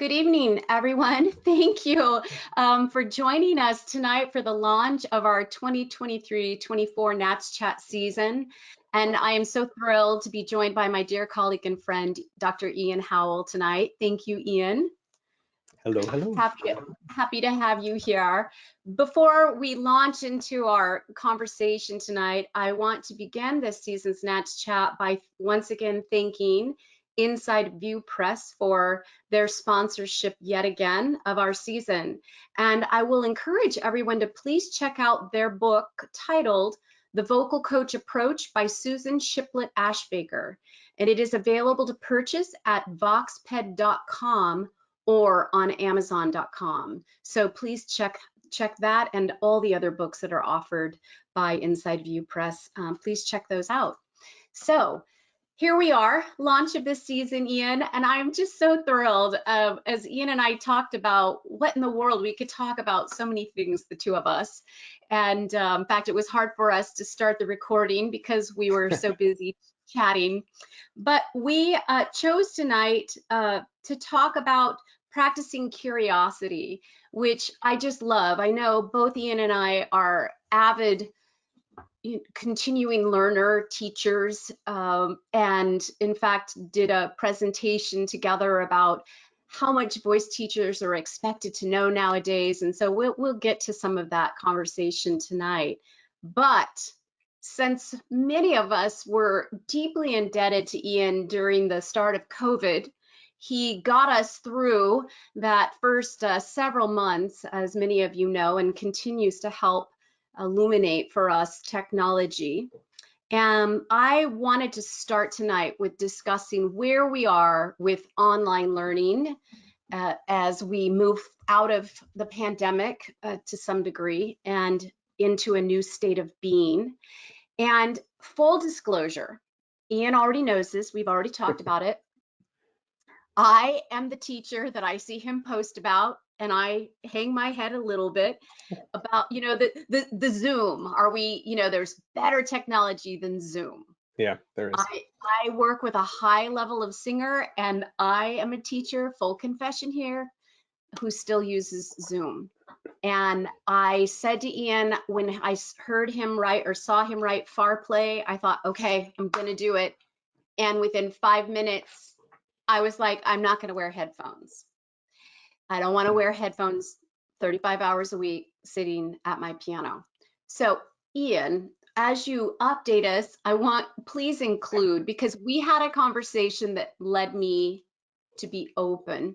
Good evening, everyone. Thank you for joining us tonight for the launch of our 2023-24 NATS chat season. And I am so thrilled to be joined by my dear colleague and friend, Dr. Ian Howell tonight. Thank you, Ian. Hello, hello. Happy to have you here. Before we launch into our conversation tonight, I want to begin this season's NATS chat by once again thanking Inside View Press for their sponsorship yet again of our season. And I will encourage everyone to please check out their book titled The Vocal Coach Approach by 𝗚𝘂𝗲 And it is available to purchase at voxped.com or on amazon.com. So please check that and all the other books that are offered by Inside View Press. Please check those out. So here we are, launch of this season, Ian, and I'm just so thrilled. As Ian and I talked about what in the world, we could talk about so many things, the two of us. And in fact, it was hard for us to start the recording because we were so busy chatting. But we chose tonight to talk about practicing curiosity, which I just love. I know both Ian and I are avid continuing learner teachers, and in fact did a presentation together about how much voice teachers are expected to know nowadays, and so we'll get to some of that conversation tonight. But since many of us were deeply indebted to Ian during the start of COVID, he got us through that first several months, as many of you know, and continues to help illuminate for us technology. And I wanted to start tonight with discussing where we are with online learning as we move out of the pandemic to some degree and into a new state of being. And full disclosure, Ian already knows this, we've already talked about it. I am the teacher that I see him post about, and I hang my head a little bit about, you know, the Zoom. Are we, you know, there's better technology than Zoom. Yeah, there is. I work with a high level of singer, and I am a teacher, full confession here, who still uses Zoom. And I said to Ian, when I heard him write or saw him write 𝗓play, I thought, okay, I'm gonna do it. And within 5 minutes, I was like, I'm not gonna wear headphones. I don't wanna wear headphones 35 hours a week sitting at my piano. So Ian, as you update us, I want, please include, because we had a conversation that led me to be open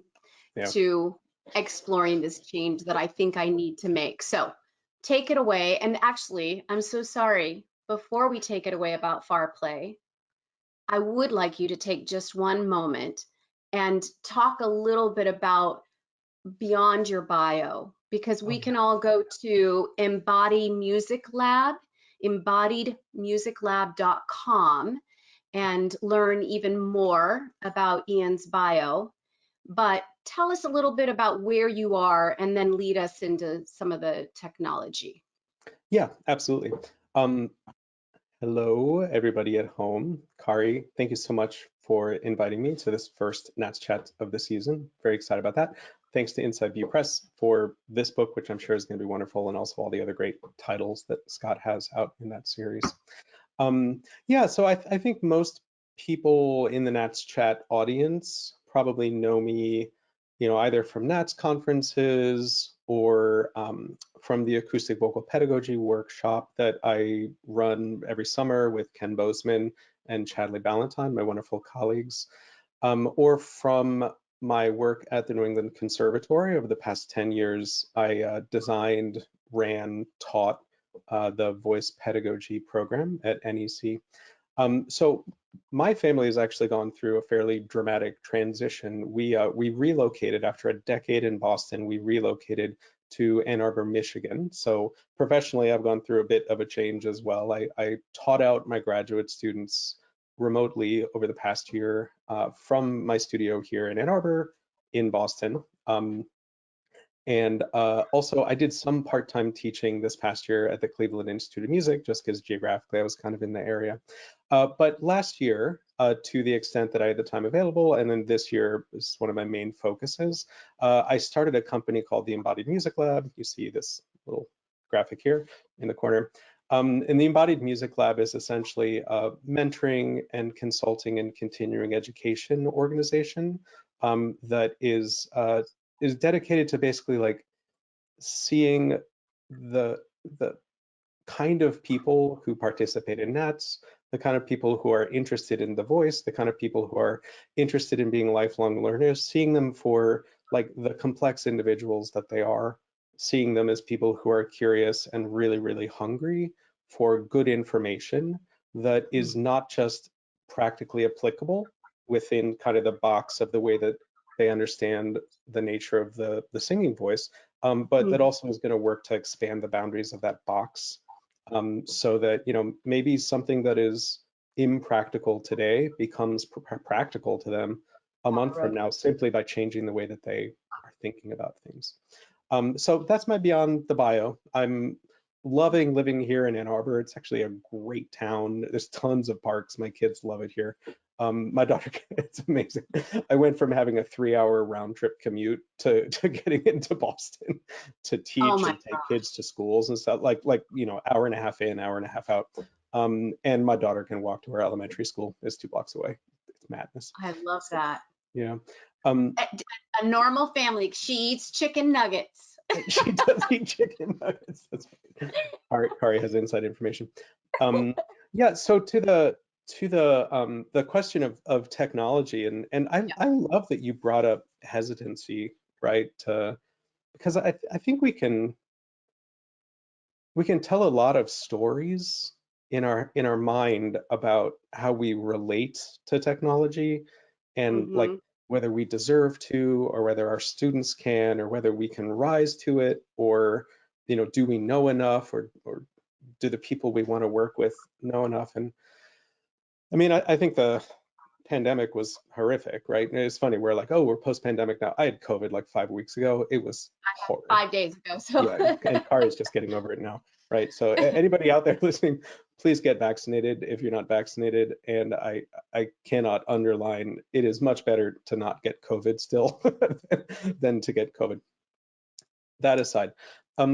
to exploring this change that I think I need to make. So take it away. And actually, I'm so sorry, before we take it away about 𝗓play, I would like you to take just one moment and talk a little bit about beyond your bio, because we can all go to embodiedmusiclab.com and learn even more about Ian's bio. But tell us a little bit about where you are and then lead us into some of the technology. Yeah, absolutely. Hello, everybody at home. Kari, thank you so much for inviting me to this first NATS chat of the season. Very excited about that. Thanks to Inside View Press for this book, which I'm sure is going to be wonderful, and also all the other great titles that Scott has out in that series. Yeah, so I think most people in the NATS chat audience probably know me, you know, either from NATS conferences or from the acoustic vocal pedagogy workshop that I run every summer with 𝗓𝘂𝗀𝗀 and 𝗚𝘂𝗲𝗀𝗀, my wonderful colleagues, or from my work at the New England Conservatory. Over the past 10 years, I designed, ran, taught the voice pedagogy program at NEC. So my family has actually gone through a fairly dramatic transition. We relocated after a decade in Boston. We relocated to Ann Arbor, Michigan. So professionally, I've gone through a bit of a change as well. I taught out my graduate students remotely over the past year from my studio here in Ann Arbor, in Boston. And also, I did some part-time teaching this past year at the Cleveland Institute of Music, just because geographically I was kind of in the area. But last year, to the extent that I had the time available, and then this year is one of my main focuses, I started a company called the Embodied Music Lab. You see this little graphic here in the corner. And the Embodied Music Lab is essentially a mentoring and consulting and continuing education organization that is dedicated to basically like seeing the kind of people who participate in NATS, the kind of people who are interested in the voice, the kind of people who are interested in being lifelong learners, seeing them for like the complex individuals that they are, seeing them as people who are curious and really, really hungry for good information that is not just practically applicable within kind of the box of the way that they understand the nature of the singing voice, but that also is going to work to expand the boundaries of that box, so that, you know, maybe something that is impractical today becomes practical to them a month from now, simply by changing the way that they are thinking about things. So that's my beyond the bio. I'm loving living here in Ann Arbor. It's actually a great town. There's tons of parks. My kids love it here. My daughter, it's amazing. I went from having a 3-hour round trip commute to getting into Boston to teach and take kids to schools and stuff, like you know, hour and a half in, hour and a half out. And my daughter can walk to her elementary school. It's 2 blocks away. It's madness. I love that. Yeah. A normal family. She eats chicken nuggets. She does eat chicken nuggets. That's right. Kari has inside information. Yeah. So to the question of technology, and I love that you brought up hesitancy, right? Because I think we can tell a lot of stories in our mind about how we relate to technology, and like whether we deserve to, or whether our students can, or whether we can rise to it, or, you know, do we know enough, or do the people we want to work with know enough? And I mean, I think the pandemic was horrific, right? And it's funny, we're like, oh, we're post-pandemic now. I had COVID like 5 weeks ago. It was horrid. 5 days ago. So yeah, and Kari is just getting over it now, right? So anybody out there listening, please get vaccinated if you're not vaccinated. And I cannot underline, it is much better to not get COVID still than to get COVID. That aside,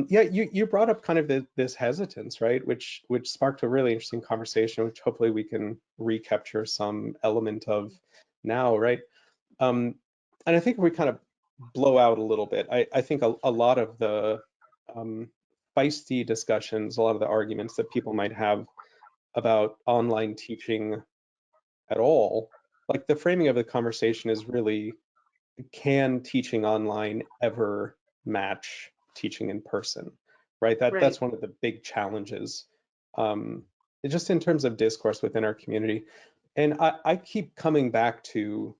yeah, you brought up kind of this hesitance, right? Which sparked a really interesting conversation, which hopefully we can recapture some element of now, right? And I think if we kind of blow out a little bit, I think a lot of the feisty discussions, a lot of the arguments that people might have about online teaching at all, like the framing of the conversation is really, can teaching online ever match teaching in person, right? That's one of the big challenges, just in terms of discourse within our community. And I keep coming back to,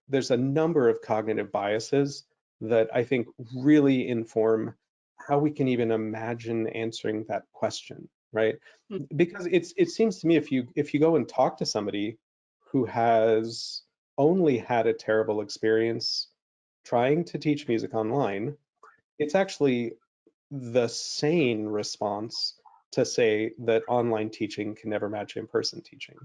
there's a number of cognitive biases that I think really inform how we can even imagine answering that question, right? Because it seems to me, if you go and talk to somebody who has only had a terrible experience trying to teach music online, it's actually the sane response to say that online teaching can never match in-person teaching.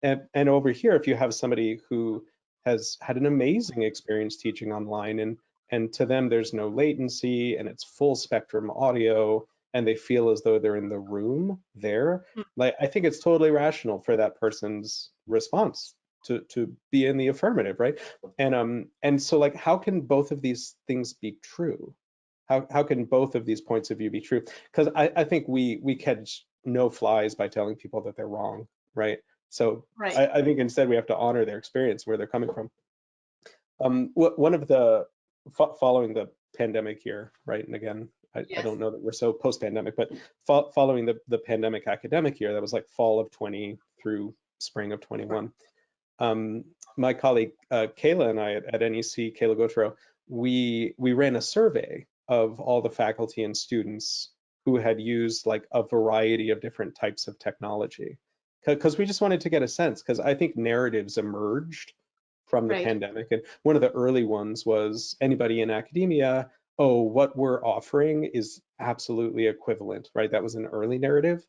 And over here, if you have somebody who has had an amazing experience teaching online, and to them there's no latency and it's full spectrum audio, and they feel as though they're in the room there, like I think it's totally rational for that person's response to be in the affirmative, right? And so like, how can both of these things be true? How can both of these points of view be true? Because I think we catch no flies by telling people that they're wrong, right? So I think instead we have to honor their experience, where they're coming from. One of the, following the pandemic year, right? And again, I don't know that we're so post-pandemic, but following the pandemic academic year, that was like fall of 20 through spring of 21. My colleague Kayla and I at NEC, 𝗂𝘂𝗀𝘀, we ran a survey of all the faculty and students who had used like a variety of different types of technology, because we just wanted to get a sense, because I think narratives emerged from the pandemic. And one of the early ones was, anybody in academia, oh, what we're offering is absolutely equivalent, right? That was an early narrative.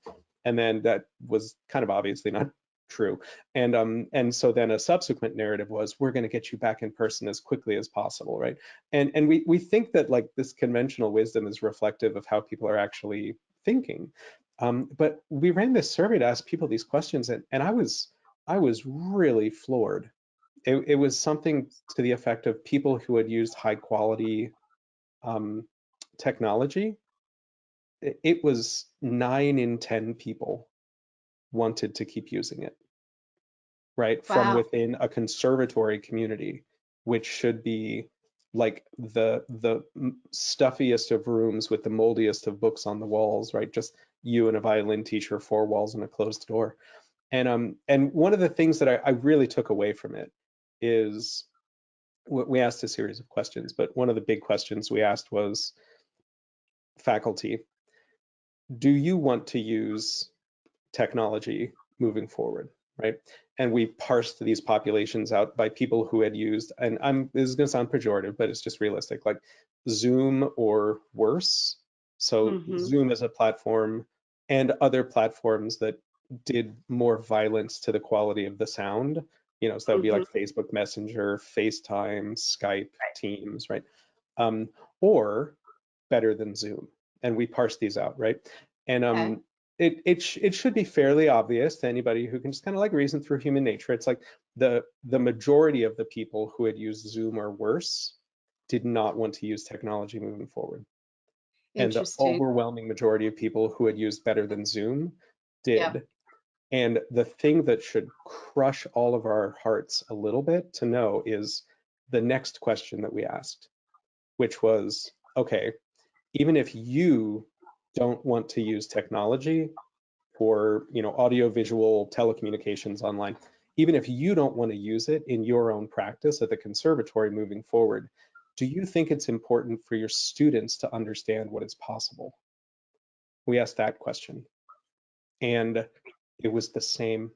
And then that was kind of obviously not true. And so then a subsequent narrative was, we're going to get you back in person as quickly as possible, right? And we think that like this conventional wisdom is reflective of how people are actually thinking. But we ran this survey to ask people these questions, and I was really floored. It was something to the effect of people who had used high quality technology. It was 9 in 10 people wanted to keep using it, right? From Wow. within a conservatory community, which should be like the stuffiest of rooms with the moldiest of books on the walls, right? Just you and a violin teacher, 4 walls and a closed door. And one of the things that I really took away from it is we asked a series of questions, but one of the big questions we asked was, faculty, do you want to use technology moving forward, right? And we parsed these populations out by people who had used, and this is going to sound pejorative, but it's just realistic, like Zoom or worse. So Mm-hmm. Zoom as a platform and other platforms that did more violence to the quality of the sound, so that would be Mm-hmm. like Facebook Messenger, FaceTime, Skype, Teams, right? Or better than Zoom. And we parse these out, right? And Okay. it should be fairly obvious to anybody who can just kind of like reason through human nature. It's like the majority of the people who had used Zoom or worse did not want to use technology moving forward. And the Interesting. overwhelming majority of people who had used better than Zoom Yep. did. And the thing that should crush all of our hearts a little bit to know is the next question that we asked, which was, okay, even if you don't want to use technology for audio visual telecommunications online, even if you don't want to use it in your own practice at the conservatory moving forward, do you think it's important for your students to understand what is possible? We asked that question, and it was the same.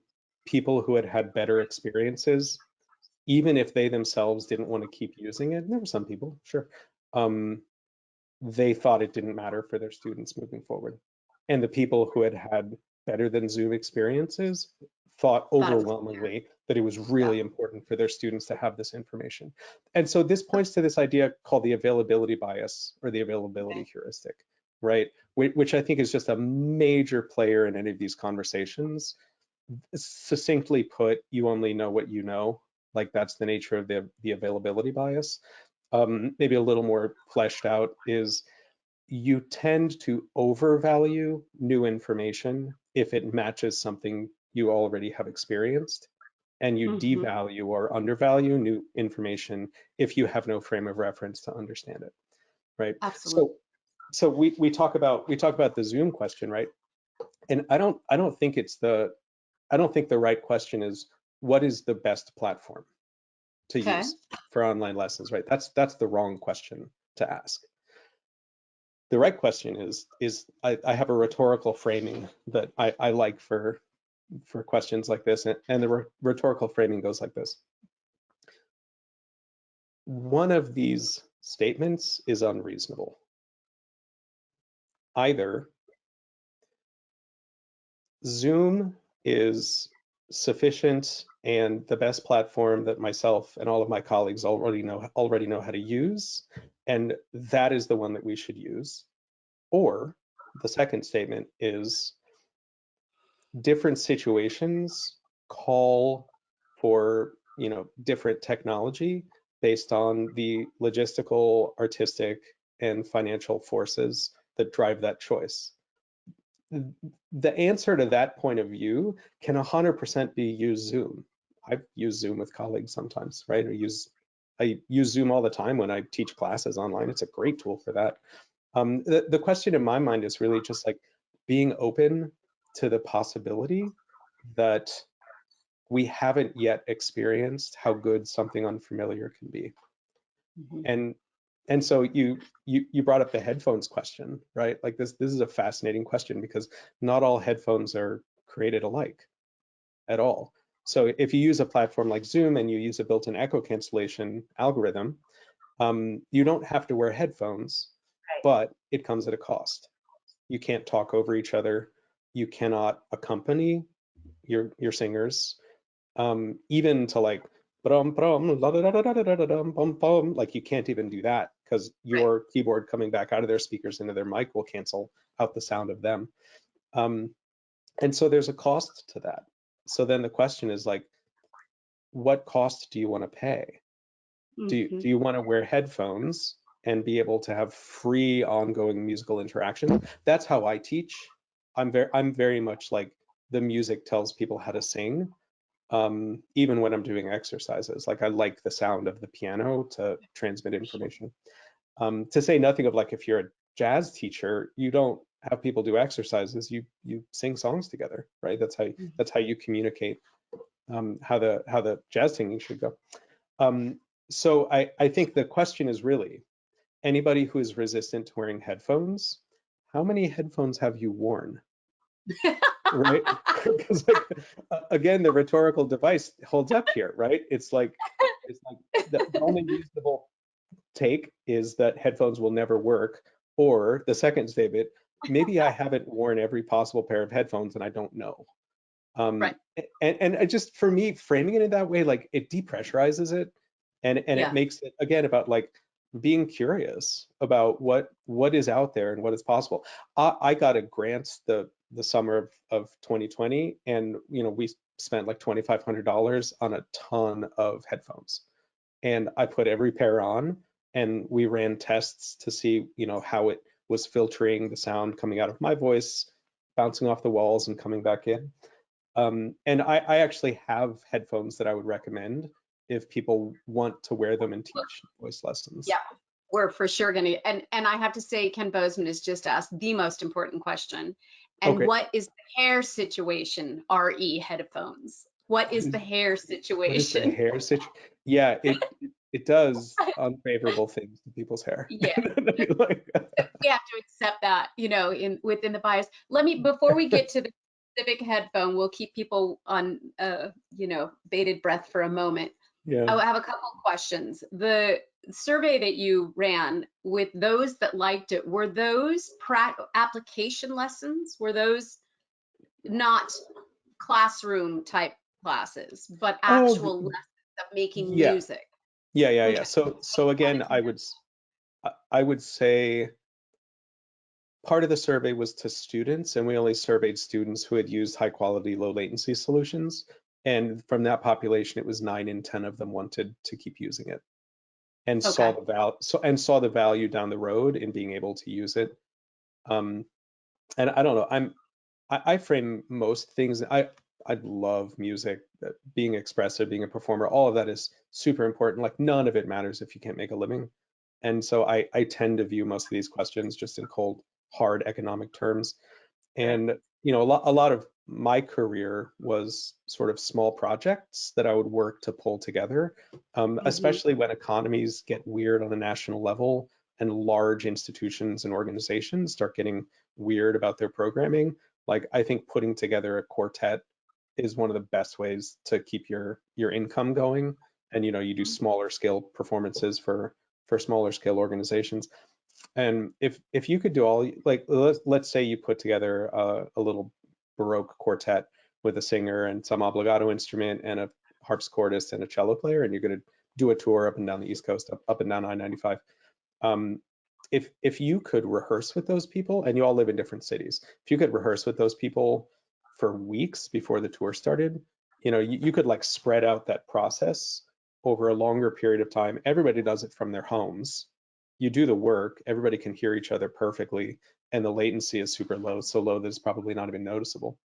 People who had had better experiences, even if they themselves didn't want to keep using it, and there were some people, sure, they thought it didn't matter for their students moving forward. And the people who had had better than Zoom experiences thought Thought it was. overwhelmingly that it was Yeah. really important for their students to have this information. And so this points to this idea called the availability bias or the availability Okay. heuristic, right? Which I think is just a major player in any of these conversations. Succinctly put, you only know what you know. Like that's the nature of the availability bias. Maybe a little more fleshed out is you tend to overvalue new information if it matches something you already have experienced, and you Mm-hmm. devalue or undervalue new information if you have no frame of reference to understand it, right? Absolutely. So we talk about the Zoom question, right? And I don't think the right question is what is the best platform to Okay. use for online lessons, right? That's the wrong question to ask. The right question is I have a rhetorical framing that I like for questions like this, and the rhetorical framing goes like this. One of these statements is unreasonable. Either Zoom is sufficient and the best platform that myself and all of my colleagues already know how to use, and that is the one that we should use. Or the second statement is different situations call for different technology based on the logistical, artistic, and financial forces that drive that choice. The answer to that point of view can 100% be use Zoom. I've used Zoom with colleagues sometimes, right? I use Zoom all the time when I teach classes online. It's a great tool for that. The question in my mind is really just like being open to the possibility that we haven't yet experienced how good something unfamiliar can be. Mm-hmm. And so you brought up the headphones question, right? Like this is a fascinating question because not all headphones are created alike at all. So if you use a platform like Zoom and you use a built-in echo cancellation algorithm, you don't have to wear headphones, Right. but it comes at a cost. You can't talk over each other. You cannot accompany your singers, even to like brum brum la da da da da da da dum bum bum, like you can't even do that because Right. your keyboard coming back out of their speakers into their mic will cancel out the sound of them. And so there's a cost to that. So then the question is like, what cost do you want to pay? Do Mhm. you want to wear headphones and be able to have free ongoing musical interaction? That's how I teach. I'm very much like the music tells people how to sing. Even when I'm doing exercises, like I like the sound of the piano to transmit information. To say nothing of like if you're a jazz teacher, you don't have people do exercises. You sing songs together, right? That's how you communicate how the jazz singing should go. So I think the question is really anybody who is resistant to wearing headphones, how many headphones have you worn? Right? Because like, again, the rhetorical device holds up here, right? It's like the only reasonable take is that headphones will never work, or the second statement, maybe I haven't worn every possible pair of headphones and I don't know. Right. And it just for me, framing it in that way, like it depressurizes it, and it Yeah. makes it again about like being curious about what is out there and what is possible. I got a grant the summer of 2020, and we spent like $2,500 on a ton of headphones, and I put every pair on, and we ran tests to see how it was filtering the sound coming out of my voice, bouncing off the walls and coming back in. And I actually have headphones that I would recommend if people want to wear them and teach voice lessons. Yeah. We're for sure going to, and I have to say, Ken Bozeman has just asked the most important question. Oh, And great. what is the hair situation, RE headphones? What What is is the hair what is the situation? hair situation? Yeah, it does unfavorable things to people's hair. Yeah. Like, We have to accept that, in within the bias. Let me, before we get to the specific headphone, we'll keep people on, bated breath for a moment. yeah. I have a couple of questions. The survey that you ran with those that liked it, were those application lessons? Were those not classroom type classes, but Oh, actual lessons of making yeah. music? Yeah. Okay. So again, I would say part of the survey was to students, and we only surveyed students who had used high quality, low latency solutions. And from that population, it was 9 in 10 of them wanted to keep using it and saw Okay. the value down the road in being able to use it. And I don't know, I frame most things. I love music, being expressive, being a performer, all of that is super important. Like none of it matters if you can't make a living. And so I tend to view most of these questions just in cold, hard economic terms. Right. And a lot of my career was sort of small projects that I would work to pull together, Hmm. especially when economies get weird on a national level and large institutions and organizations start getting weird about their programming. Like I think putting together a quartet is one of the best ways to keep your income going. And you do smaller scale performances for smaller scale organizations. And if you could do all, like let's say you put together a little Baroque quartet with a singer and some obligato instrument and a harpsichordist and a cello player, and you're going to do a tour up and down the East Coast, up and down I-95. Um, if you could rehearse with those people, and you all live in different cities, if you could rehearse with those people for weeks before the tour started, you could like spread out that process over a longer period of time. Everybody does it from their homes. You do the work, everybody can hear each other perfectly, and the latency is super low, so low that it's probably not even noticeable.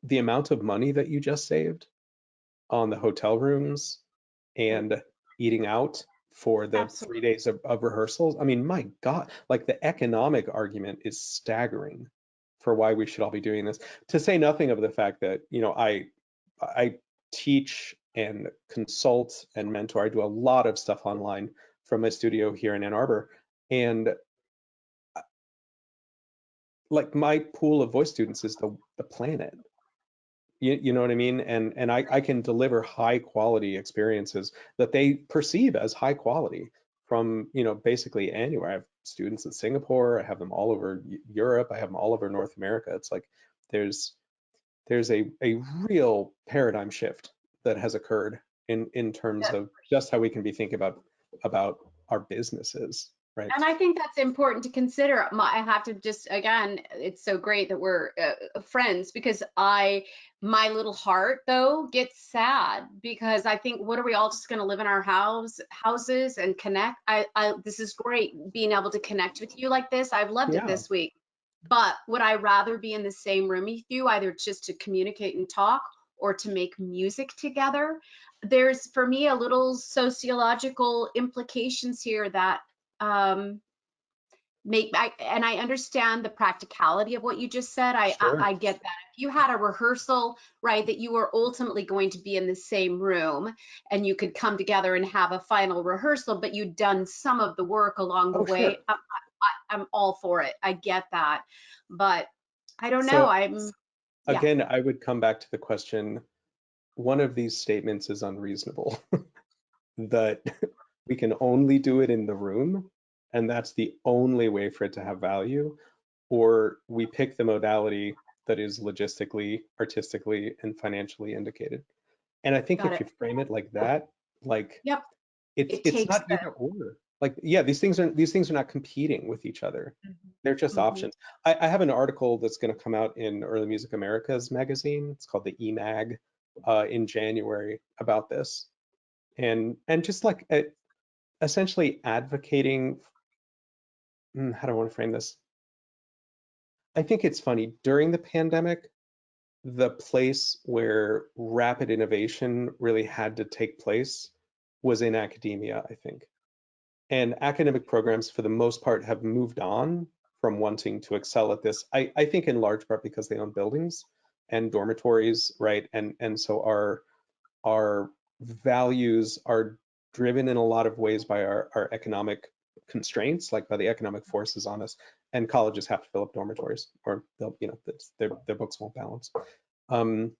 The amount of money that you just saved on the hotel rooms Right. and eating out for the Absolutely. 3 days of rehearsals, I mean, my God, like the economic argument is staggering for why we should all be doing this. To say nothing of the fact that, I teach and consult and mentor. I do a lot of stuff online from my studio here in Ann Arbor. And like my pool of voice students is the planet. You know what I mean? And I can deliver high quality experiences that they perceive as high quality from, basically anywhere. I have students in Singapore, I have them all over Europe, I have them all over North America. It's like there's there's a real paradigm shift that has occurred in terms of just how we can be thinking about our businesses, right? And I think that's important to consider. I have to just, again, it's so great that we're friends, because my little heart though gets sad, because I think, what are we all just going to live in our houses and connect? This is great being able to connect with you like this. I've loved it Yeah, this week. But would I rather be in the same room with you, either just to communicate and talk or to make music together? There's, for me, a little sociological implications here that and I understand the practicality of what you just said. sure. I get that. If you had a rehearsal, right, that you were ultimately going to be in the same room and you could come together and have a final rehearsal, but you'd done some of the work along the Oh, way, sure. I'm all for it. I get that. But I don't know. So Yeah, again, I would come back to the question, one of these statements is unreasonable, that we can only do it in the room, and that's the only way for it to have value, or we pick the modality that is logistically, artistically, and financially indicated. And I think got if it. you frame it like that, like Yep. It it's takes not the. either or. Like, yeah, these things are not competing with each other. They're just Mhm. options. I have an article that's going to come out in Early Music America's magazine. It's called the eMag, in January, about this, and just like essentially advocating. How do I want to frame this? I think it's funny, during the pandemic, the place where rapid innovation really had to take place was in academia, I think. And academic programs, for the most part, have moved on from wanting to excel at this. I think in large part because they own buildings and dormitories, right? And so our values are driven in a lot of ways by our economic constraints, like by the economic forces on us. And colleges have to fill up dormitories, or they'll, their books won't balance. Um,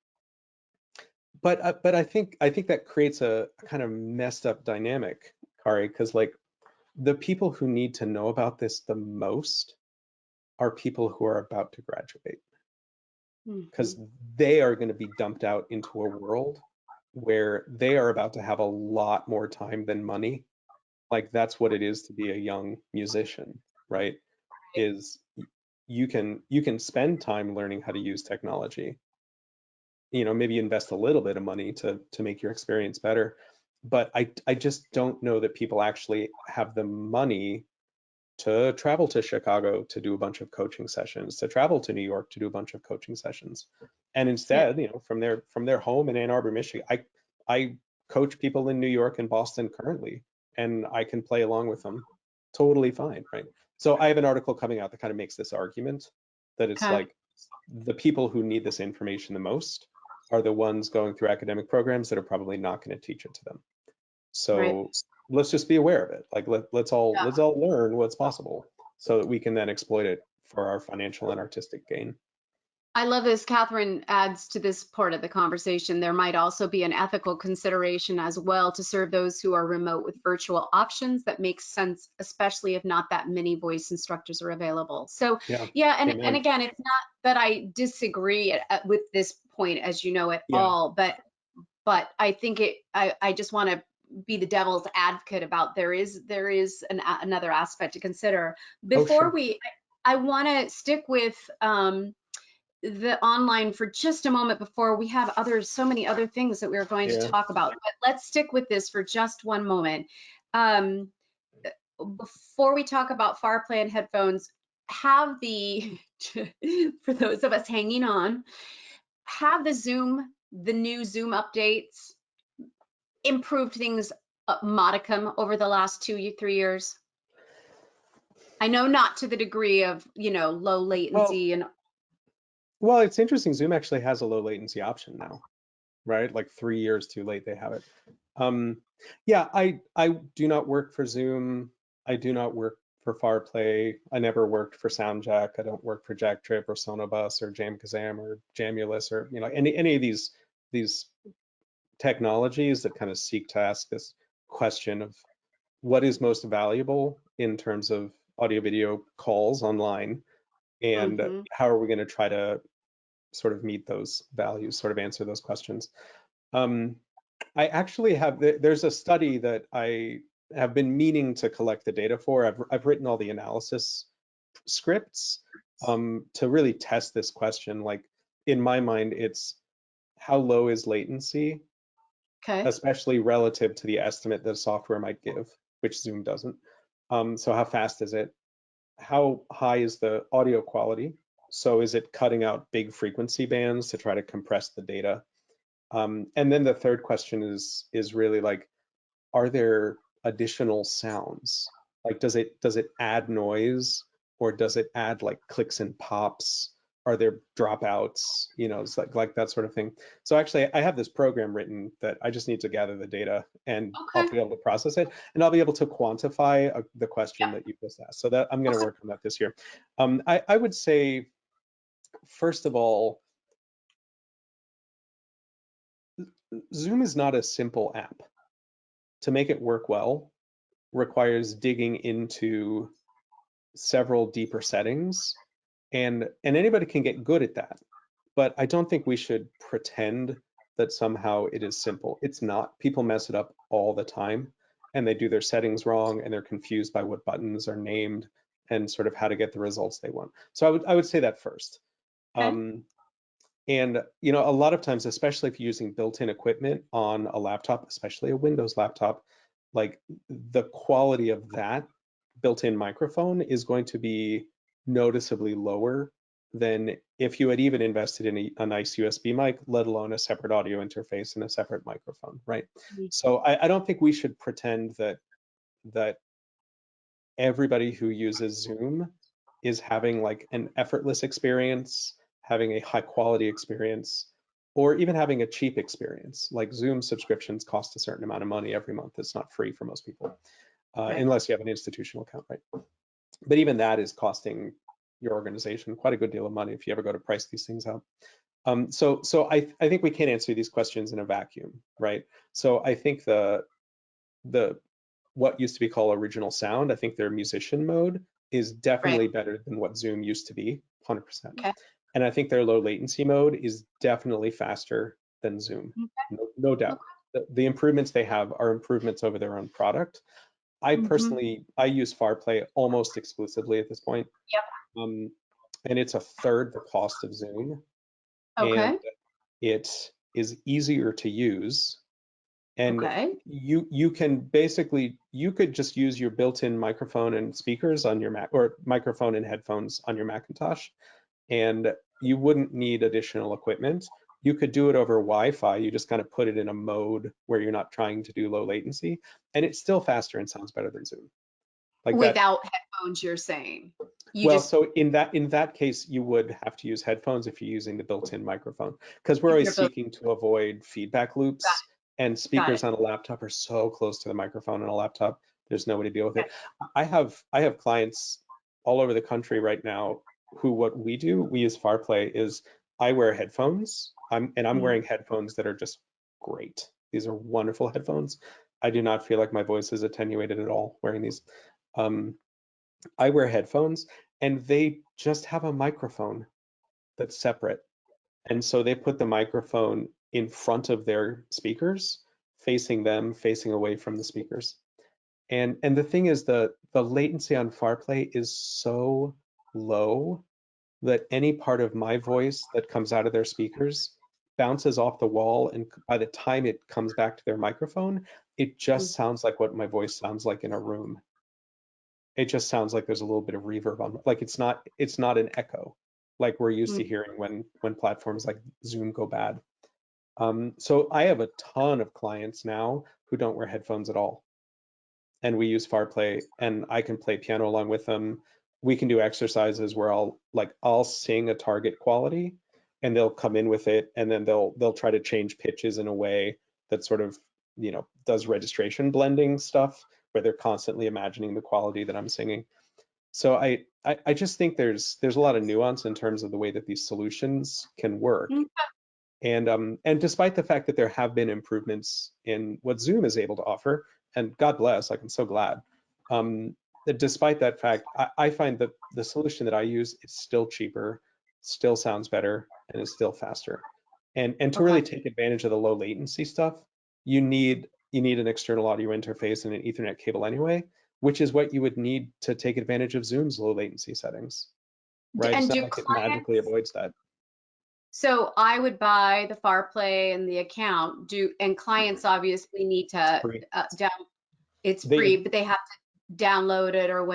but I think that creates a kind of messed up dynamic, Kari, because like the people who need to know about this the most are people who are about to graduate, because Mhm. they are going to be dumped out into a world where they are about to have a lot more time than money. Like that's what it is to be a young musician, right? Is you can spend time learning how to use technology, maybe invest a little bit of money to make your experience better, but I just don't know that people actually have the money to travel to Chicago to do a bunch of coaching sessions, to travel to New York to do a bunch of coaching sessions. And Yeah. instead, from their home in Ann Arbor, Michigan, I coach people in New York and Boston currently, and I can play along with them totally fine, right? So I have an article coming out that kind of makes this argument that it's Okay. like the people who need this information the most are the ones going through academic programs that are probably not going to teach it to them. Right. So let's just be aware of it. Like let's all Yeah. let's all learn what's possible so that we can then exploit it for our financial and artistic gain. I love this. Catherine adds to this part of the conversation. There might also be an ethical consideration as well to serve those who are remote with virtual options that makes sense, especially if not that many voice instructors are available. So Yeah. yeah, and Amen. again, it's not that I disagree with this point, as you know, at Yeah. all, but I think I just want to be the devil's advocate about there is another aspect to consider. Oh, Before sure. I want to stick with the online for just a moment before we have so many other things that we're going to Yeah. talk about. But let's stick with this for just one moment. Um, before we talk about FarPlay and headphones, have the, for those of us hanging on, have the new Zoom updates improved things modicum over the last 2 3 years? I know not to the degree of, low Well, latency and. well, it's interesting. Zoom actually has a low latency option now, right? Like 3 years too late, they have it. Um, yeah, I do not work for Zoom. I do not work for FarPlay. I never worked for SoundJack. I don't work for Jack Trip or Sonobus or JamKazam or Jamulus or any of these technologies that kind of seek to ask this question of what is most valuable in terms of audio video calls online, and Mhm. how are we going to try to sort of meet those values, sort of answer those questions. I actually have, there's a study that I have been meaning to collect the data for. I've written all the analysis scripts to really test this question. Like in my mind, it's how low is latency, especially relative to the estimate that software might give, which Zoom doesn't. So how fast is it? How high is the audio quality? So is it cutting out big frequency bands to try to compress the data? And then the third question is really like, are there additional sounds? Like, does it add noise, or does it add like clicks and pops? Are there dropouts? You know, it's like that sort of thing. So actually, I have this program written that I just need to gather the data, and I'll be able to process it, and I'll be able to quantify the question that you just asked. So that I'm going to work on that this year. I would say, first of all, Zoom is not a simple app. To make it work well requires digging into several deeper settings, and anybody can get good at that. But I don't think we should pretend that somehow it is simple. It's not. People mess it up all the time, and they do their settings wrong, and they're confused by what buttons are named and sort of how to get the results they want. So I would say that first. And you know, a lot of times, especially if you're using built-in equipment on a laptop, especially a Windows laptop, like the quality of that built-in microphone is going to be noticeably lower than if you had even invested in a nice USB mic, let alone a separate audio interface and a separate microphone, right? So I don't think we should pretend that everybody who uses Zoom is having like an effortless experience, having a high quality experience, or even having a cheap experience. Like Zoom subscriptions cost a certain amount of money every month. It's not free for most people, unless you have an institutional account, right? But even that is costing your organization quite a good deal of money if you ever go to price these things out. So I think we can't answer these questions in a vacuum, right? So I think the what used to be called original sound, I think their musician mode is definitely better than what Zoom used to be, 100%. And I think their low latency mode is definitely faster than Zoom, no doubt. The improvements they have are improvements over their own product. I personally, I use 𝗓play almost exclusively at this point. And it's a third the cost of Zoom. And it is easier to use. And you can basically, you could just use your built-in microphone and speakers on your Mac, or microphone and headphones on your Macintosh, and you wouldn't need additional equipment. You could do it over Wi-Fi. You just kind of put it in a mode where you're not trying to do low latency, and it's still faster and sounds better than Zoom. Like without headphones, you're saying? So in that case, you would have to use headphones if you're using the built-in microphone, because we're always seeking to avoid feedback loops. And speakers on a laptop are so close to the microphone on a laptop, there's no way to deal with it. I have clients all over the country right now who, what we do, we use 𝗓play, is I wear headphones, I'm wearing headphones that are just great. These are wonderful headphones. I do not feel like my voice is attenuated at all wearing these. I wear headphones, and they just have a microphone that's separate. And so they put the microphone in front of their speakers, facing them, facing away from the speakers. And the thing is, the latency on 𝗓play is so low that any part of my voice that comes out of their speakers bounces off the wall, and by the time it comes back to their microphone, it just sounds like what my voice sounds like in a room. It just sounds like there's a little bit of reverb on, like it's not an echo like we're used to hearing when platforms like Zoom go bad. So I have a ton of clients now who don't wear headphones at all, and we use 𝗓play, and I can play piano along with them. We can do exercises where I'll sing a target quality, and they'll come in with it, and then they'll try to change pitches in a way that sort of, you know, does registration blending stuff, where they're constantly imagining the quality that I'm singing. So I just think there's a lot of nuance in terms of the way that these solutions can work. And despite the fact that there have been improvements in what Zoom is able to offer, and God bless, like I'm so glad, that despite that fact, I find that the solution that I use is still cheaper, still sounds better, and it's still faster. And to Okay. really take advantage of the low latency stuff, you need an external audio interface and an Ethernet cable anyway, which is what you would need to take advantage of Zoom's low latency settings, right? It's And not do like it clients, magically avoids that. so I would buy the 𝗓play and the account, and clients obviously need It's to free. it's They free, but they have to download it or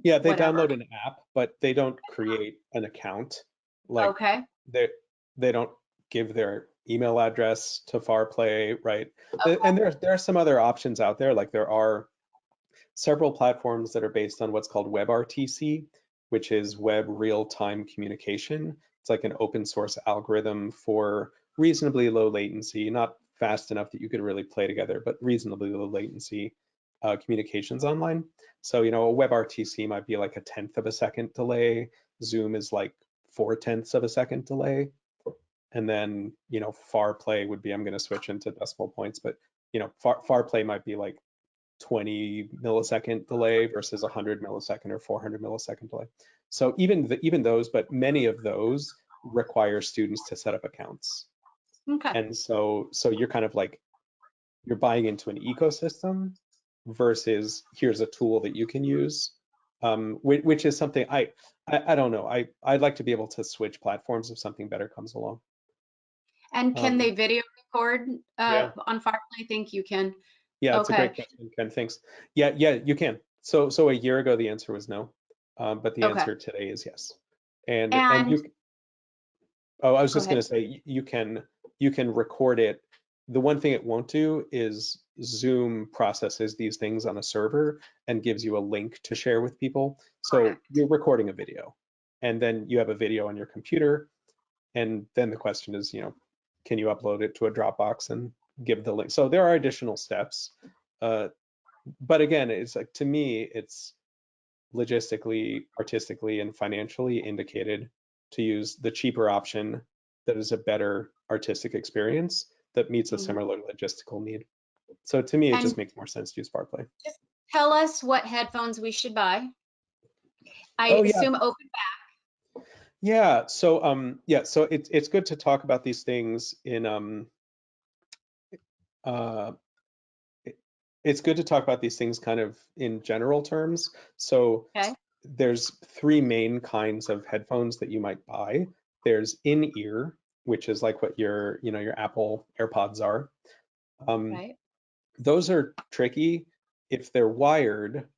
Yeah, they whatever. download an app, but they don't create an account. Like Okay. they don't give their email address to 𝗓play, right? And Okay. there are some other options out there. Like there are several platforms that are based on what's called WebRTC, which is Web Real-Time Communication. It's like an open source algorithm for reasonably low latency, not fast enough that you could really play together, but reasonably low latency communications online. So, you know, a WebRTC might be like 1/10 of a second delay. Zoom is like 4/10 of a second delay. And then, you know, 𝗓play would be, I'm going to switch into decimal points, but, you know, 𝗓play might be like 20 millisecond delay versus 100 millisecond or 400 millisecond delay. So even those, but many of those require students to set up accounts. Okay. And so you're kind of like, you're buying into an ecosystem versus here's a tool that you can use, which is something I don't know. I'd like to be able to switch platforms if something better comes along. And can they video record Yeah. on 𝗓play? I think you can. Yeah, it's a Okay. great question, Ken. Thanks. Yeah, you can. So a year ago the answer was no, but the Okay. answer today is yes. And And you, oh, I was go just going ahead. to say you can record it. The one thing it won't do is Zoom processes these things on a server and gives you a link to share with people. So Correct. you're recording a video, and then you have a video on your computer, and then the question is, you know, can you upload it to a Dropbox and give the link? So there are additional steps. But again, it's like, to me, it's logistically, artistically, and financially indicated to use the cheaper option that is a better artistic experience that meets a Mhm. similar logistical need. So to me, it just And makes more sense to use 𝗓play. just tell us what headphones we should buy. I Oh yeah, assume open yeah. So so it's good to talk about these things in uh, it's good to talk about these things kind of in general terms. So back. Okay. there's three main kinds of headphones that you might buy. There's in-ear, which is like what your, you know, your Apple AirPods are. Right. Those are tricky. If they're wired,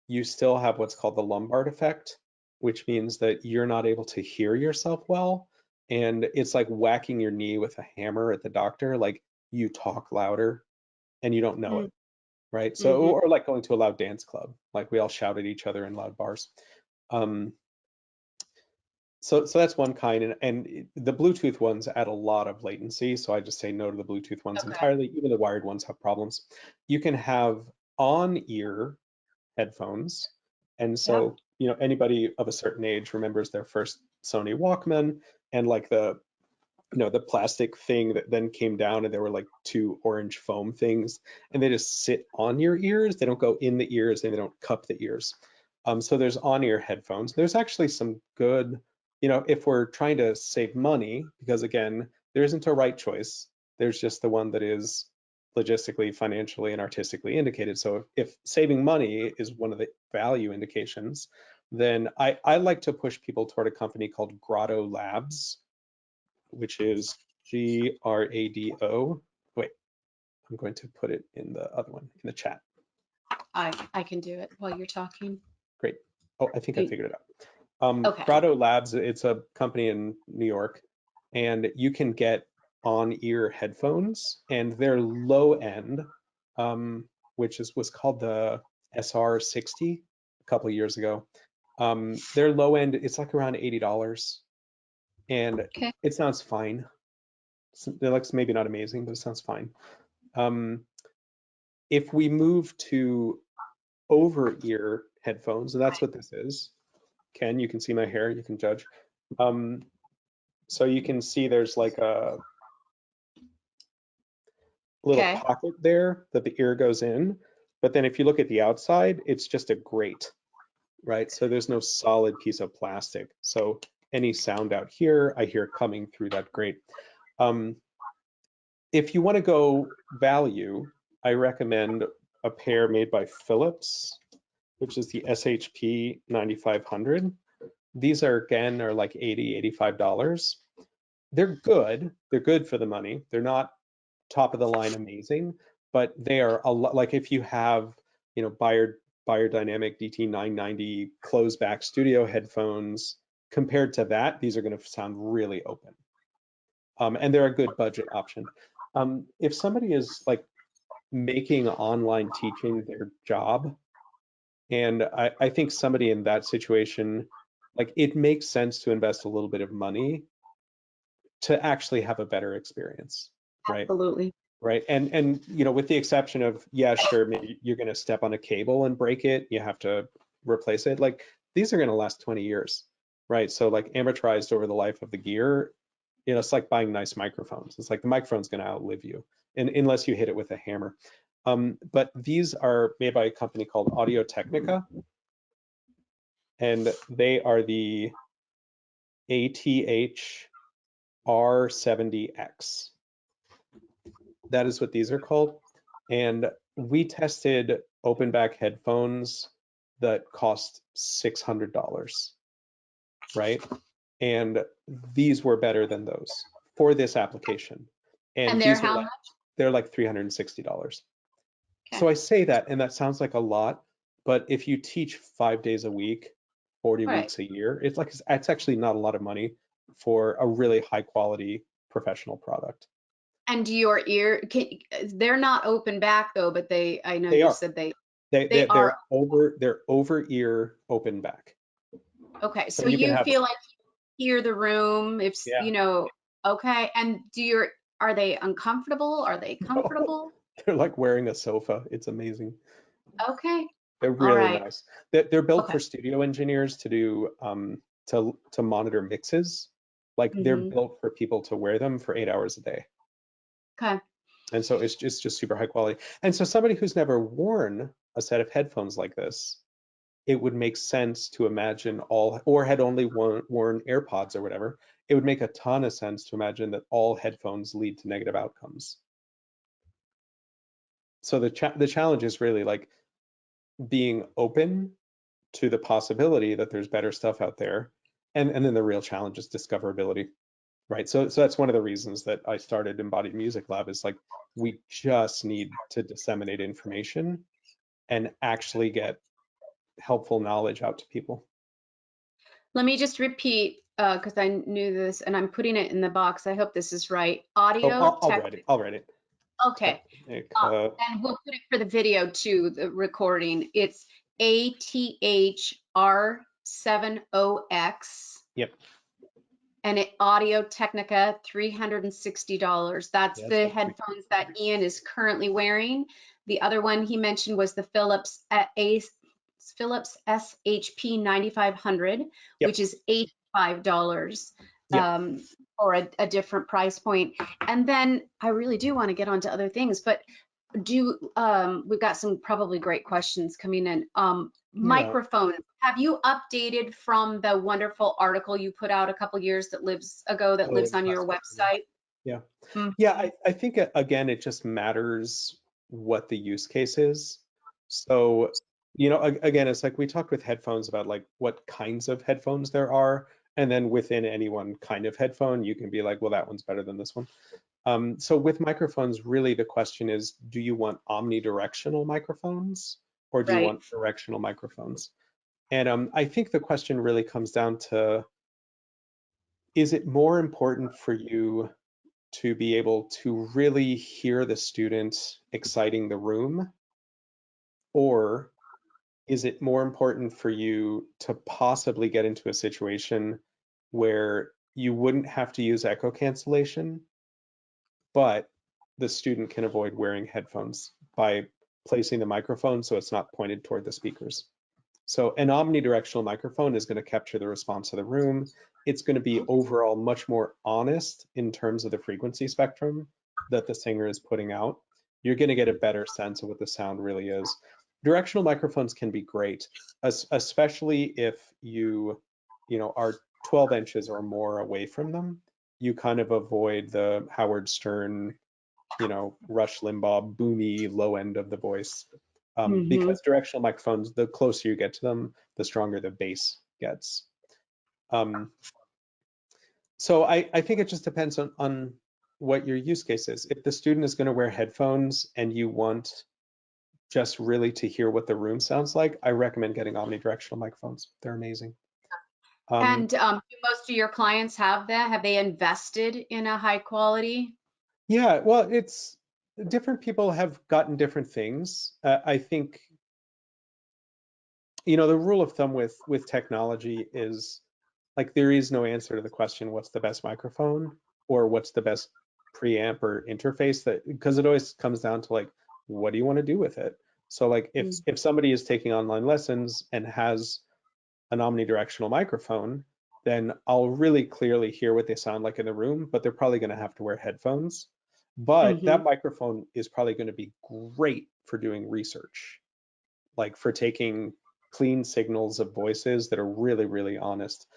you still have what's called the lumbar effect, which means that you're not able to hear yourself well. And it's like whacking your knee with a hammer at the doctor, like you talk louder and you don't know it, right? So, Mm-hmm. or like going to a loud dance club, like we all shout at each other in loud bars. Um, so that's one kind, and the Bluetooth ones add a lot of latency, so I just say no to the Bluetooth ones Okay. entirely. Even the wired ones have problems. You can have on-ear headphones, and Yep. so, you know, anybody of a certain age remembers their first Sony Walkman and like the, you know, the plastic thing that then came down and there were like two orange foam things, and they just sit on your ears. They don't go in the ears and they don't cup the ears. So there's on-ear headphones. There's actually some good, you know, if we're trying to save money, because again, there isn't a right choice. There's just the one that is logistically, financially, and artistically indicated. So if saving money is one of the value indications, then I like to push people toward a company called Grotto Labs, which is GRADO. Wait, I'm going to put it in the other one, in the chat. I can do it while you're talking. Great. Oh, I think I figured it out. Okay. Grotto Labs, it's a company in New York, and you can get on-ear headphones, and they're low end, which was called the 𝗓𝘂𝗀𝗃 a couple of years ago. They're low end, it's like around $80, and Okay. it sounds fine. It looks maybe not amazing, but it sounds fine. If we move to over-ear headphones, and that's what this is. Ken, you can see my hair, you can judge. So you can see there's like a little Okay. pocket there that the ear goes in. But then if you look at the outside, it's just a grate, right? So there's no solid piece of plastic. So any sound out here, I hear coming through that, great. If you want to go value, I recommend a pair made by Philips, which is the 𝗚SHP-9500. These are, again, are like $80, $85. They're good. They're good for the money. They're not top of the line amazing, but they are a lot, like if you have, you know, Beyerdynamic DT990 closed back studio headphones, compared to that, these are going to sound really open. And they're a good budget option. If somebody is like making online teaching their job, and I think somebody in that situation, like it makes sense to invest a little bit of money to actually have a better experience, right? Absolutely. Right, and you know, with the exception of, yeah, sure, maybe you're going to step on a cable and break it, you have to replace it. Like these are going to last 20 years, right? So like amortized over the life of the gear, you know, it's like buying nice microphones. It's like the microphone's going to outlive you, and unless you hit it with a hammer. But these are made by a company called Audio-Technica, and they are the ATH-R70X. That is what these are called. And we tested open back headphones that cost $600, right? And these were better than those for this application. And they're these were how like, much? they're like $360. Okay. So I say that, and that sounds like a lot, but if you teach 5 days a week, 40 Right. weeks a year, it's like, it's actually not a lot of money for a really high quality professional product. And do your they're not open back though, but I know They you are. said they They're are. over ear open back. Okay, So so you can you have, feel like you hear the room if, yeah. you know, okay. And are they uncomfortable? Are they comfortable? They're like wearing a sofa. It's amazing. Okay. They're All really right. nice. They're built Okay. for studio engineers to do to monitor mixes. Like they're Mm-hmm. built for people to wear them for 8 hours a day. Okay. And so it's just super high quality. And so somebody who's never worn a set of headphones like this, it would make sense to imagine or had only worn AirPods or whatever, it would make a ton of sense to imagine that all headphones lead to negative outcomes. So the challenge is really like being open to the possibility that there's better stuff out there. And then the real challenge is discoverability, right? So that's one of the reasons that I started Embodied Music Lab, is like, we just need to disseminate information and actually get helpful knowledge out to people. Let me just repeat, because I knew this and I'm putting it in the box. I hope this is right. Oh, Audio I'll tech. write it. I'll write it. Okay. Technica. And we'll put it for the video too, the recording. It's ATH-R70X. Yep. And Audio-Technica, $360. That's Yes, the that's pretty. headphones that Ian is currently wearing. The other one he mentioned was the Philips 𝗚SHP-9500, Yep. which is $85. Yep. Or a different price point. And then I really do want to get onto other things, but we've got some probably great questions coming in. Microphone, have you updated from the wonderful article you put out a couple years that lives on your website? Yeah. Mm-hmm. Yeah, I think again, it just matters what the use case is. So, you know, again, it's like we talked with headphones about like what kinds of headphones there are. And then within any one kind of headphone, you can be like, well, that one's better than this one. So with microphones, really the question is, do you want omnidirectional microphones or do you Right. want directional microphones? And I think the question really comes down to, is it more important for you to be able to really hear the student exciting the room? Or is it more important for you to possibly get into a situation where you wouldn't have to use echo cancellation, but the student can avoid wearing headphones by placing the microphone so it's not pointed toward the speakers? So an omnidirectional microphone is going to capture the response of the room. It's going to be overall much more honest in terms of the frequency spectrum that the singer is putting out. You're going to get a better sense of what the sound really is. Directional microphones can be great, especially if you are 12 inches or more away from them, you kind of avoid the Howard Stern, Rush Limbaugh, boomy low end of the voice. Because directional microphones, the closer you get to them, the stronger the bass gets. So I think it just depends on what your use case is. If the student is going to wear headphones and you want just really to hear what the room sounds like, I recommend getting omnidirectional microphones. They're amazing. And do most of your clients have that? Have they invested in a high quality? Yeah, well, it's different people have gotten different things. I think, the rule of thumb with technology is like there is no answer to the question, what's the best microphone or what's the best preamp or interface, because it always comes down to like, what do you want to do with it? So like if somebody is taking online lessons and has an omnidirectional microphone, then I'll really clearly hear what they sound like in the room, but they're probably going to have to wear headphones. But that microphone is probably going to be great for doing research, like for taking clean signals of voices that are really, really honest.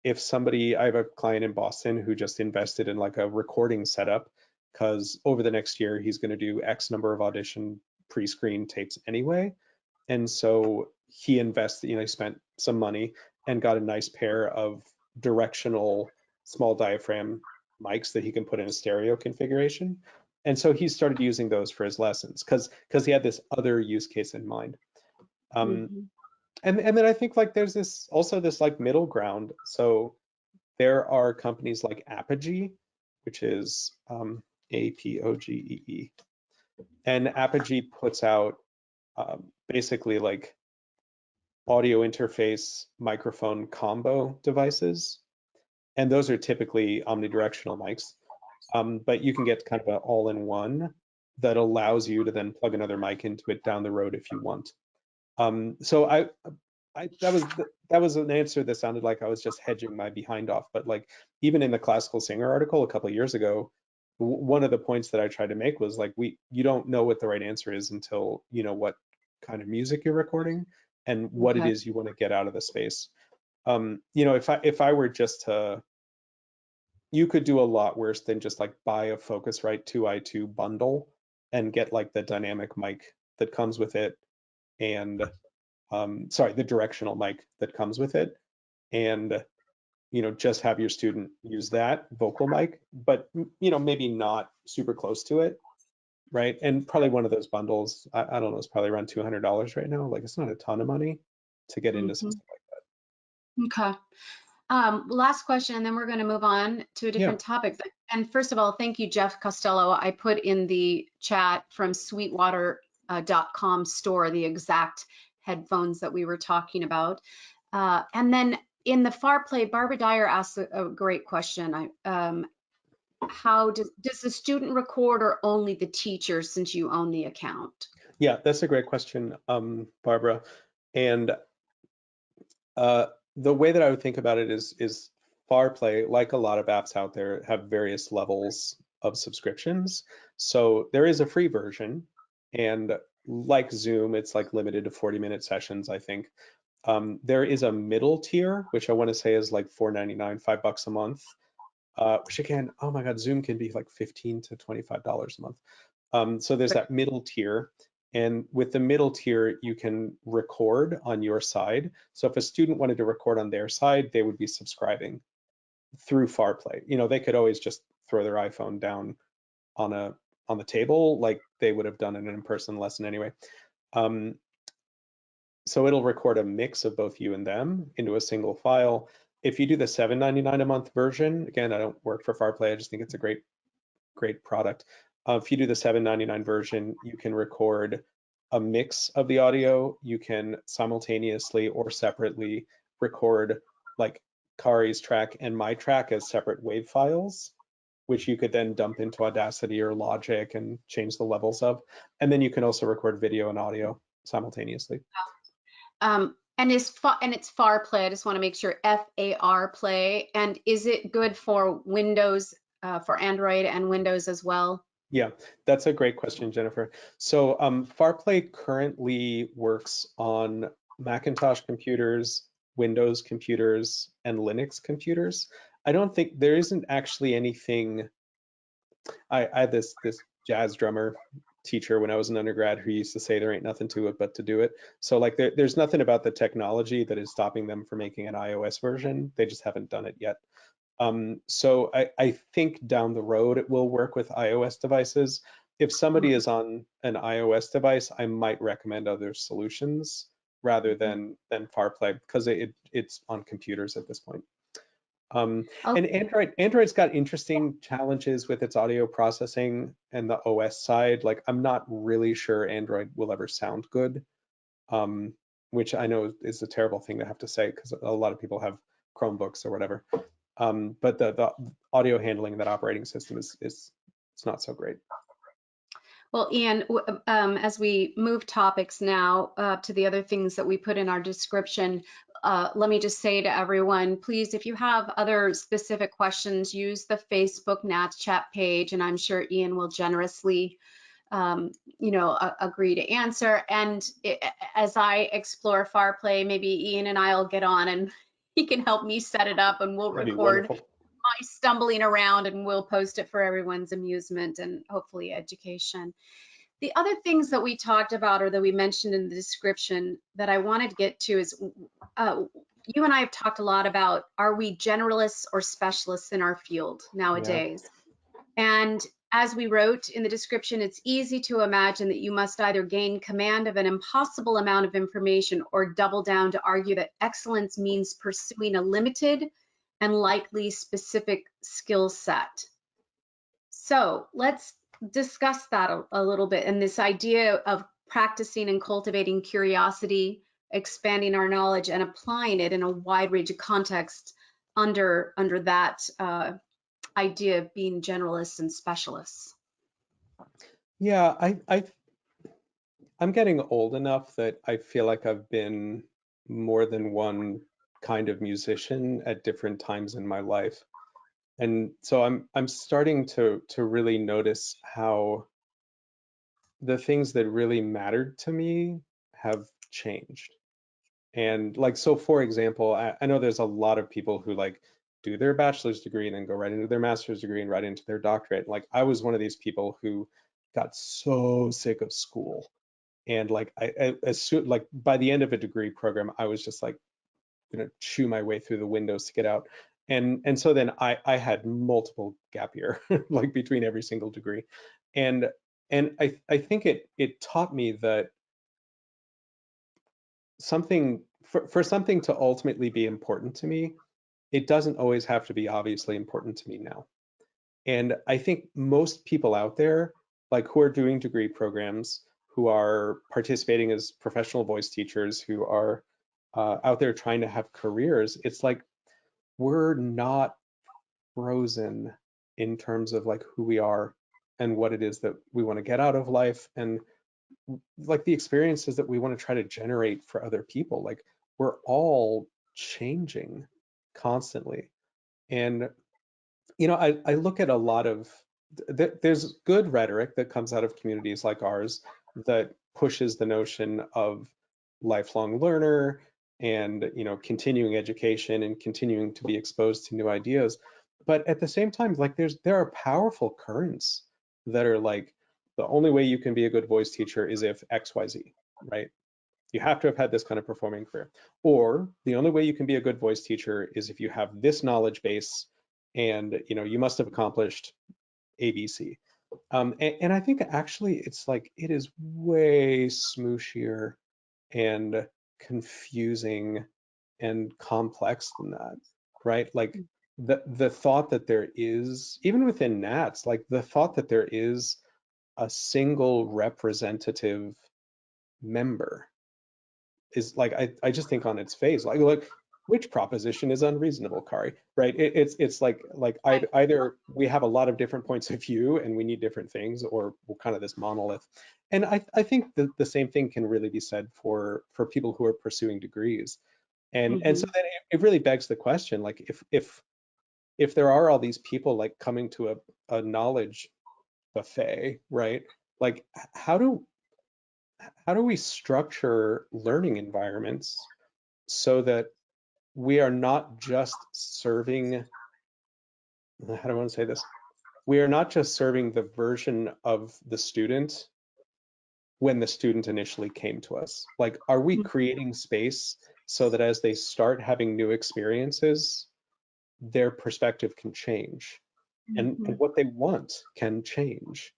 If somebody, I have a client in Boston who just invested in like a recording setup because over the next year, he's going to do X number of audition pre-screen tapes anyway. And so he invested, he spent some money and got a nice pair of directional small diaphragm mics that he can put in a stereo configuration. And so he started using those for his lessons because he had this other use case in mind. And then I think like there's this like middle ground. So there are companies like 𝗚𝘂𝗲𝗀𝗃, which is APOGEE, and 𝗚𝘂𝗃𝗃 puts out basically like audio interface microphone combo devices, and those are typically omnidirectional mics. But you can get kind of an all-in-one that allows you to then plug another mic into it down the road if you want. So that was an answer that sounded like I was just hedging my behind off, but like even in the Classical Singer article a couple of years ago, one of the points that I tried to make was like you don't know what the right answer is until you know what kind of music you're recording and what it is you want to get out of the space. If I were just to, you could do a lot worse than just like buy a Focusrite 2i2 bundle and get like the dynamic mic that comes with it and the directional mic that comes with it, and just have your student use that vocal mic, but maybe not super close to it, right? And probably one of those bundles, I don't know, it's probably around $200 right now. Like it's not a ton of money to get into some stuff like that. Okay. Last question, and then we're going to move on to a different topic. And first of all, thank you, Jeff Costello. I put in the chat from sweetwater.com store the exact headphones that we were talking about. And then in the 𝗓play, Barbara Dyer asked a great question. How does the student record or only the teacher since you own the account? Yeah, that's a great question, Barbara. And the way that I would think about it is 𝗓play, like a lot of apps out there, have various levels of subscriptions. So there is a free version, and like Zoom, it's like limited to 40-minute sessions, I think. There is a middle tier, which I want to say is like $4.99, $5 a month, which again, oh my God, Zoom can be like $15 to $25 a month. So there's that middle tier. And with the middle tier, you can record on your side. So if a student wanted to record on their side, they would be subscribing through 𝗓play. They could always just throw their iPhone down on the table like they would have done in an in-person lesson anyway. So it'll record a mix of both you and them into a single file. If you do the $7.99 a month version, again, I don't work for 𝗓play, I just think it's a great product. If you do the $7.99 version, you can record a mix of the audio. You can simultaneously or separately record like Kari's track and my track as separate WAV files, which you could then dump into Audacity or Logic and change the levels of. And then you can also record video and audio simultaneously. And it's 𝗓play. I just want to make sure, 𝗓play. And is it good for Windows, for Android and Windows as well? Yeah, that's a great question, Jennifer. So 𝗓play currently works on Macintosh computers, Windows computers and Linux computers. I don't think there isn't actually anything. I had this jazz drummer teacher when I was an undergrad who used to say there ain't nothing to it but to do it. So like there's nothing about the technology that is stopping them from making an iOS version. They just haven't done it yet. So I think down the road it will work with iOS devices. If somebody is on an iOS device, I might recommend other solutions rather than 𝗓play because it's on computers at this point. And Android's got interesting challenges with its audio processing and the OS side. Like I'm not really sure Android will ever sound good, which I know is a terrible thing to have to say because a lot of people have Chromebooks or whatever. But the audio handling of that operating system is it's not so great. Well, Ian, as we move topics now to the other things that we put in our description, let me just say to everyone, please, if you have other specific questions, use the Facebook NATS chat page, and I'm sure Ian will generously, agree to answer. And as I explore 𝗓play, maybe Ian and I will get on and he can help me set it up, and we'll record my stumbling around and we'll post it for everyone's amusement and hopefully education. The other things that we talked about or that we mentioned in the description that I wanted to get to is you and I have talked a lot about, are we generalists or specialists in our field nowadays? Yeah. And as we wrote in the description, it's easy to imagine that you must either gain command of an impossible amount of information or double down to argue that excellence means pursuing a limited and likely specific skill set. So let's discuss that a little bit, and this idea of practicing and cultivating curiosity, expanding our knowledge and applying it in a wide range of contexts under that idea of being generalists and specialists. Yeah, I'm getting old enough that I feel like I've been more than one kind of musician at different times in my life. And so I'm starting to really notice how the things that really mattered to me have changed. And like, so for example, I know there's a lot of people who like do their bachelor's degree and then go right into their master's degree and right into their doctorate. Like I was one of these people who got so sick of school. And like as soon, like by the end of a degree program, I was just like gonna chew my way through the windows to get out. And so then I had multiple gap year like between every single degree. And I think it taught me that something for something to ultimately be important to me, it doesn't always have to be obviously important to me now. And I think most people out there, like who are doing degree programs, who are participating as professional voice teachers, who are out there trying to have careers, it's like we're not frozen in terms of like who we are and what it is that we want to get out of life and like the experiences that we want to try to generate for other people. Like we're all changing constantly. And I look at a lot of there's good rhetoric that comes out of communities like ours that pushes the notion of lifelong learner and continuing education and continuing to be exposed to new ideas. But at the same time, like there are powerful currents that are like the only way you can be a good voice teacher is if XYZ, right? You have to have had this kind of performing career. Or the only way you can be a good voice teacher is if you have this knowledge base and you must have accomplished ABC. And I think actually it's like it is way smooshier and confusing and complex than that, right? Like the thought that there is, even within NATS, like the thought that there is a single representative member is like I just think on its face like which proposition is unreasonable, Kari, right? It's like either we have a lot of different points of view and we need different things, or we're kind of this monolith. And I think the same thing can really be said for people who are pursuing degrees. And so then it really begs the question, like if there are all these people like coming to a knowledge buffet, right? Like how do we structure learning environments so that we are not just serving, how do I want to say this? We are not just serving the version of the student when the student initially came to us. Like, are we creating space so that as they start having new experiences, their perspective can change, and what they want can change,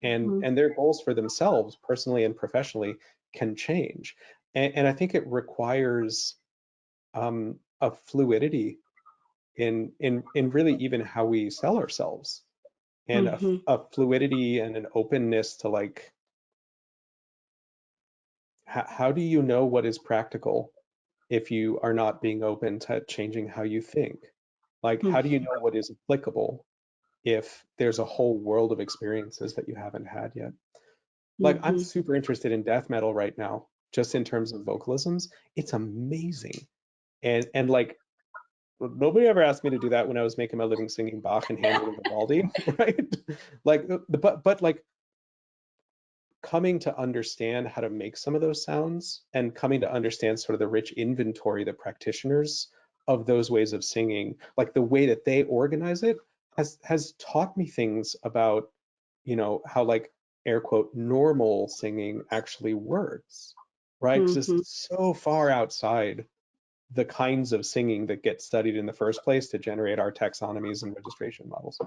and their goals for themselves, personally and professionally, can change. And I think it requires a fluidity in really even how we sell ourselves, and a fluidity and an openness to, like, how do you know what is practical if you are not being open to changing how you think? Like, how do you know what is applicable if there's a whole world of experiences that you haven't had yet? Like, I'm super interested in death metal right now, just in terms of vocalisms. It's amazing. And like, nobody ever asked me to do that when I was making my living singing Bach and handling Vivaldi, right? Like, but like, coming to understand how to make some of those sounds, and coming to understand sort of the rich inventory, the practitioners of those ways of singing, like the way that they organize it, has taught me things about, you know, how, like, air quote, normal singing actually works, right? Because it's so far outside the kinds of singing that get studied in the first place to generate our taxonomies and registration models.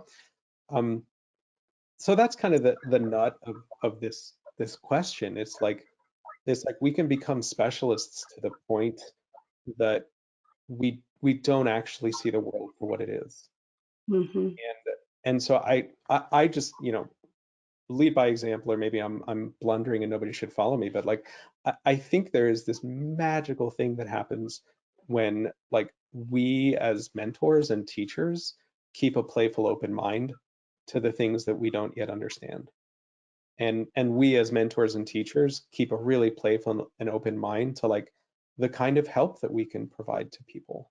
So that's kind of the nut of this question. It's like we can become specialists to the point that we don't actually see the world for what it is. And so I just, you know, lead by example, or maybe I'm blundering and nobody should follow me, but like, I think there is this magical thing that happens when, like, we as mentors and teachers keep a playful, open mind to the things that we don't yet understand. And we as mentors and teachers keep a really playful and open mind to, like, the kind of help that we can provide to people.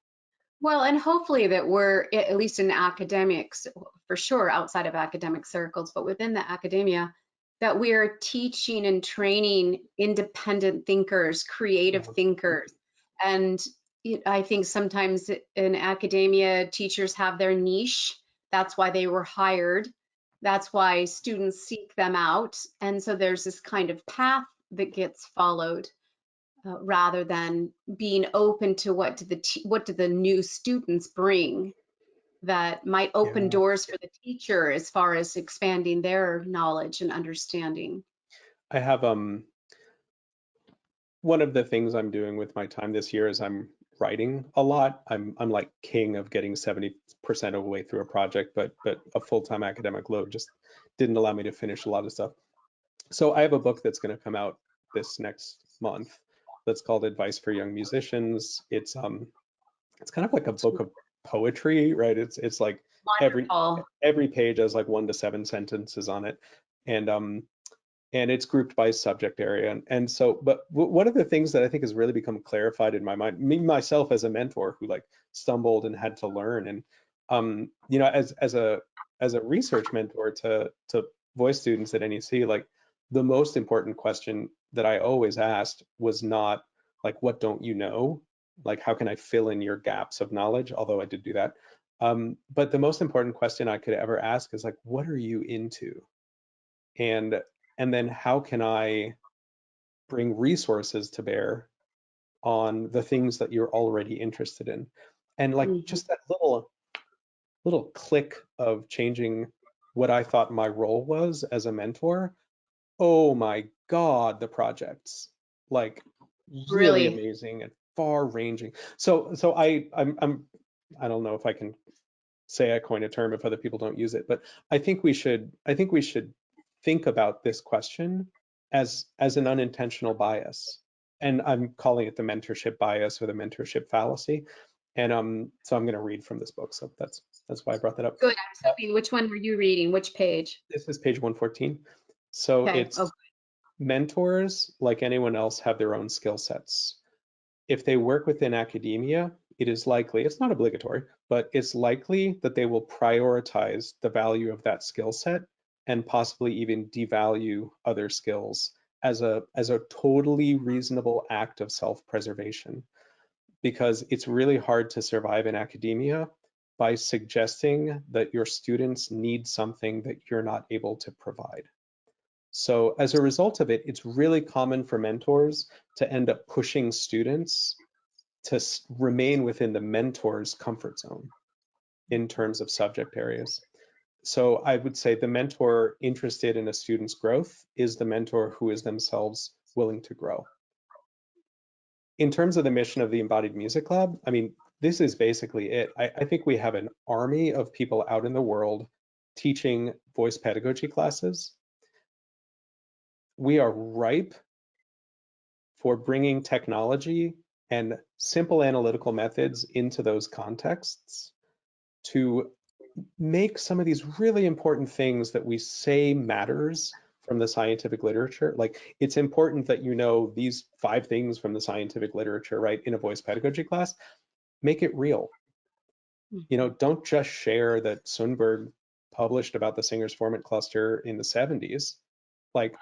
Well, and hopefully that we're, at least in academics, for sure outside of academic circles, but within the academia, that we're teaching and training independent thinkers, creative thinkers. And I think sometimes in academia, teachers have their niche. That's why they were hired. That's why students seek them out. And so there's this kind of path that gets followed. Rather than being open to what do the new students bring that might open Yeah. doors for the teacher as far as expanding their knowledge and understanding. I have one of the things I'm doing with my time this year is I'm writing a lot. I'm like king of getting 70% of the way through a project, but a full-time academic load just didn't allow me to finish a lot of stuff. So I have a book that's going to come out this next month that's called Advice for Young Musicians. It's kind of like a book of poetry, right? It's like Wonderful. every page has like 1 to 7 sentences on it, and it's grouped by subject area. And so, but one of the things that I think has really become clarified in my mind, me myself as a mentor who, like, stumbled and had to learn, and you know, as a research mentor to voice students at NEC, like, the most important question that I always asked was not like, what don't you know? Like, how can I fill in your gaps of knowledge? Although I did do that. But the most important question I could ever ask is, like, what are you into? And then how can I bring resources to bear on the things that you're already interested in? And, like, just that little click of changing what I thought my role was as a mentor. Oh my God, the projects, like, really Really. amazing and far ranging. So I don't know if I can say I coin a term if other people don't use it, but I think we should think about this question as an unintentional bias. And I'm calling it the mentorship bias or the mentorship fallacy. And so I'm going to read from this book. So that's why I brought that up. Good. I was hoping, which one were you reading? Which page? This is page 114. So Okay. Oh, it's mentors, like anyone else, have their own skill sets. If they work within academia, it is likely, it's not obligatory, but it's likely that they will prioritize the value of that skill set and possibly even devalue other skills as a totally reasonable act of self-preservation. because it's really hard to survive in academia by suggesting that your students need something that you're not able to provide. So as a result of it, it's really common for mentors to end up pushing students to remain within the mentor's comfort zone in terms of subject areas. So I would say the mentor interested in a student's growth is the mentor who is themselves willing to grow. In terms of the mission of the Embodied Music Lab, I mean, this is basically it. I think we have an army of people out in the world teaching voice pedagogy classes. We are ripe for bringing technology and simple analytical methods into those contexts to make some of these really important things that we say matters from the scientific literature. Like, it's important that you know these 5 things from the scientific literature, right, in a voice pedagogy class. Make it real. You know, don't just share that Sundberg published about the singer's formant cluster in the 70s. Like,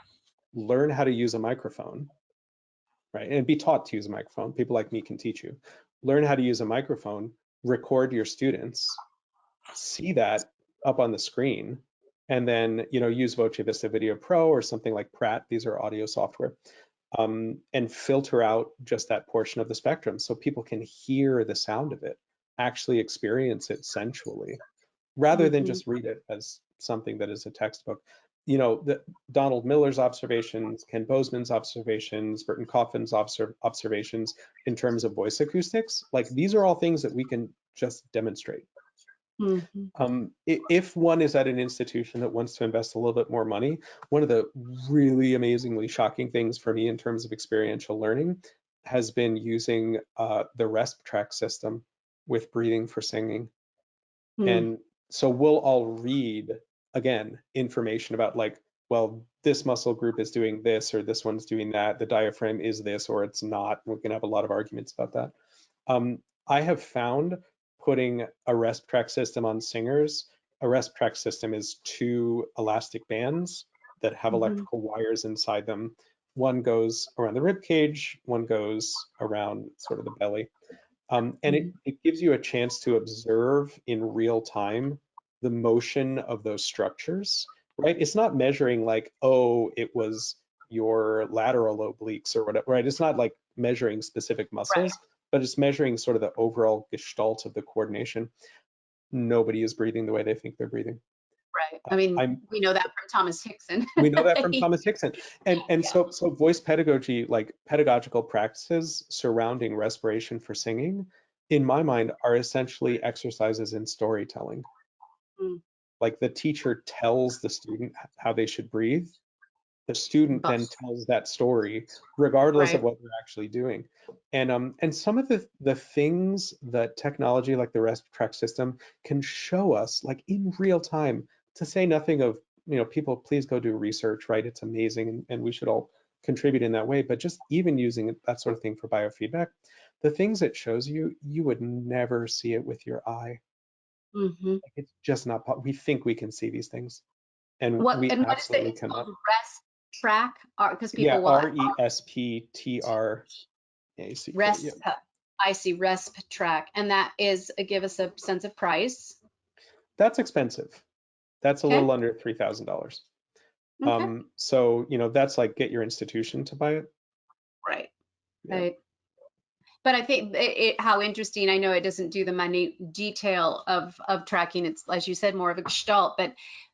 learn how to use a microphone, right? And be taught to use a microphone. People like me can teach you. Learn how to use a microphone, record your students, see that up on the screen, and then, you know, use 𝗏𝘂𝗲 Video Pro or something like Pratt. These are audio software, and filter out just that portion of the spectrum so people can hear the sound of it, actually experience it sensually, rather than just read it as something that is a textbook. You know, Donald Miller's observations, Ken Bozeman's observations, Burton Coffin's observations in terms of voice acoustics, like, these are all things that we can just demonstrate. If one is at an institution that wants to invest a little bit more money, one of the really amazingly shocking things for me in terms of experiential learning has been using the RESP track system with breathing for singing. And so we'll all read, again, information about, like, well, this muscle group is doing this, or this one's doing that, the diaphragm is this, or it's not. We're going to have a lot of arguments about that. I have found putting a RESP track system on singers, a RESP track system is 2 elastic bands that have electrical wires inside them. One goes around the rib cage, one goes around sort of the belly. And it gives you a chance to observe in real time the motion of those structures, right? It's not measuring like, oh, it was your lateral obliques or whatever, right? It's not like measuring specific muscles, but it's measuring sort of the overall gestalt of the coordination. Nobody is breathing the way they think they're breathing. Right. I mean, we know that from Thomas Hickson. We know that from Thomas Hickson. And so voice pedagogy, like pedagogical practices surrounding respiration for singing, in my mind, are essentially exercises in storytelling. Like, the teacher tells the student how they should breathe. The student then tells that story, regardless of what they're actually doing. And some of the things that technology like the RESP track system can show us, like in real time, to say nothing of, you know, people, please go do research, right? It's amazing, and we should all contribute in that way. But just even using that sort of thing for biofeedback, the things it shows you, you would never see it with your eye. Like, it's just not. We think we can see these things, and we absolutely cannot. RESP track, because people Yeah, will. RESPTRACK. RESP. I see, RESP track, and that is give us a sense of price. That's expensive. That's a little under $3,000. So, you know, that's like, get your institution to buy it. Right. Right. But I think how interesting. I know it doesn't do the minute detail of tracking. It's, as you said, more of a gestalt,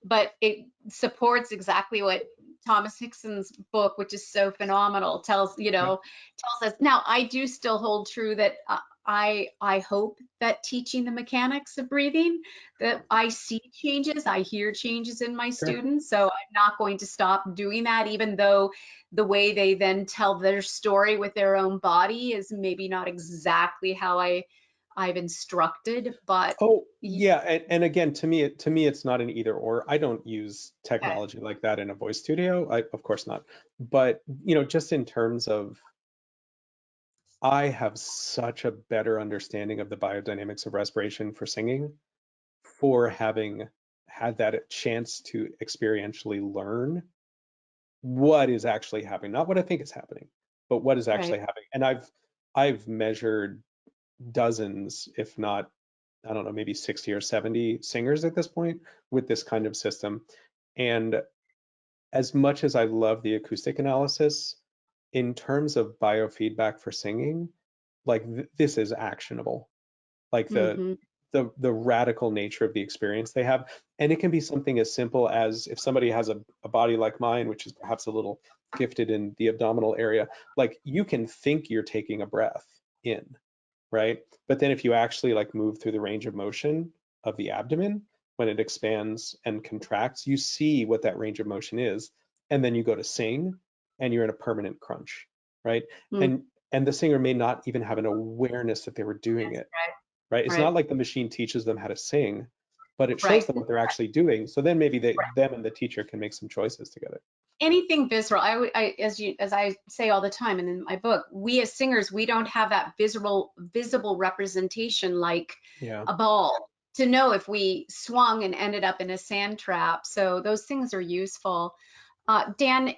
but it supports exactly what Thomas Hickson's book, which is so phenomenal, tells us. Now, I do still hold true that I hope that teaching the mechanics of breathing, that I see changes, I hear changes in my students. So I'm not going to stop doing that, even though the way they then tell their story with their own body is maybe not exactly how I've instructed. But and again, to me it's not an either or. I don't use technology like that in a voice studio. Of course not. But, you know, just in terms of, I have such a better understanding of the biodynamics of respiration for singing, for having had that chance to experientially learn what is actually happening, not what I think is happening, but what is actually happening. And I've measured dozens, if not, I don't know, maybe 60 or 70 singers at this point with this kind of system. And as much as I love the acoustic analysis, in terms of biofeedback for singing, like this is actionable. Like Mm-hmm. the radical nature of the experience they have. And it can be something as simple as if somebody has a body like mine, which is perhaps a little gifted in the abdominal area, like you can think you're taking a breath in, right? But then if you actually like move through the range of motion of the abdomen, when it expands and contracts, you see what that range of motion is. And then you go to sing and you're in a permanent crunch, right? Mm. And the singer may not even have an awareness that they were doing it, right? It's Right. not like the machine teaches them how to sing, but it shows Right. them what they're actually doing. So then maybe them and the teacher can make some choices together. Anything visceral. As I say all the time, and in my book, we as singers, we don't have that visible representation like Yeah. a ball to know if we swung and ended up in a sand trap. So those things are useful. Dan,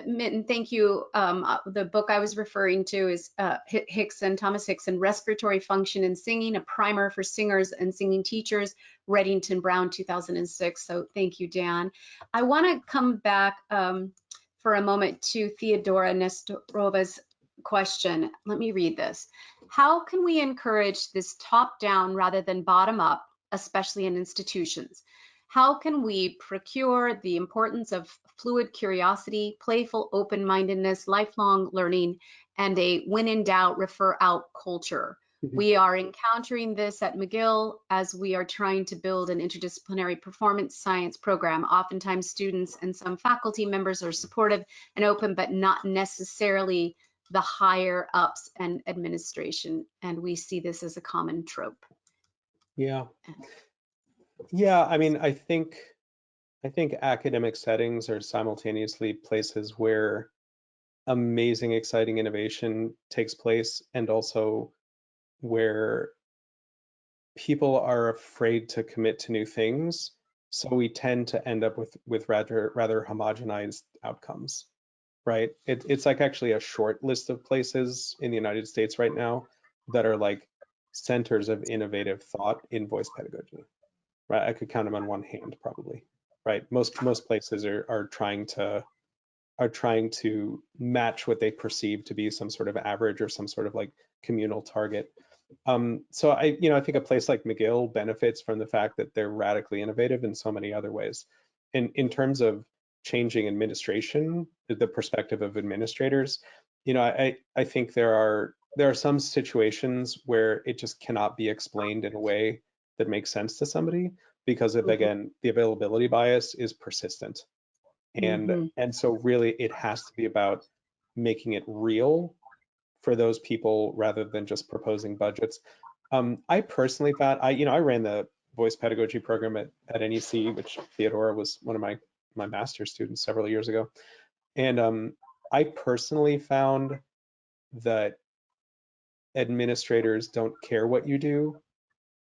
Mitten, thank you. The book I was referring to is Thomas Hickson, Respiratory Function in Singing, a primer for singers and singing teachers, Reddington Brown, 2006. So thank you, Dan. I want to come back for a moment to Theodora Nestorova's question. Let me read this. How can we encourage this top-down rather than bottom-up, especially in institutions? How can we procure the importance of fluid curiosity, playful open-mindedness, lifelong learning, and a when in doubt, refer out culture? We are encountering this at McGill as we are trying to build an interdisciplinary performance science program. Oftentimes students and some faculty members are supportive and open, but not necessarily the higher ups and administration. And we see this as a common trope. Yeah. Yeah. I mean, I think academic settings are simultaneously places where amazing, exciting innovation takes place, and also where people are afraid to commit to new things. So we tend to end up with rather homogenized outcomes, right? It's like actually a short list of places in the United States right now that are like centers of innovative thought in voice pedagogy, right? I could count them on one hand probably, right? Most places are trying to match what they perceive to be some sort of average or some sort of like communal target. So I think a place like McGill benefits from the fact that they're radically innovative in so many other ways. In terms of changing administration, the perspective of administrators, I think there are some situations where it just cannot be explained in a way that makes sense to somebody because of, again, the availability bias is persistent. And so really it has to be about making it real for those people rather than just proposing budgets. I personally found, I ran the voice pedagogy program at NEC, which Theodora was one of my master's students several years ago. And I personally found that administrators don't care what you do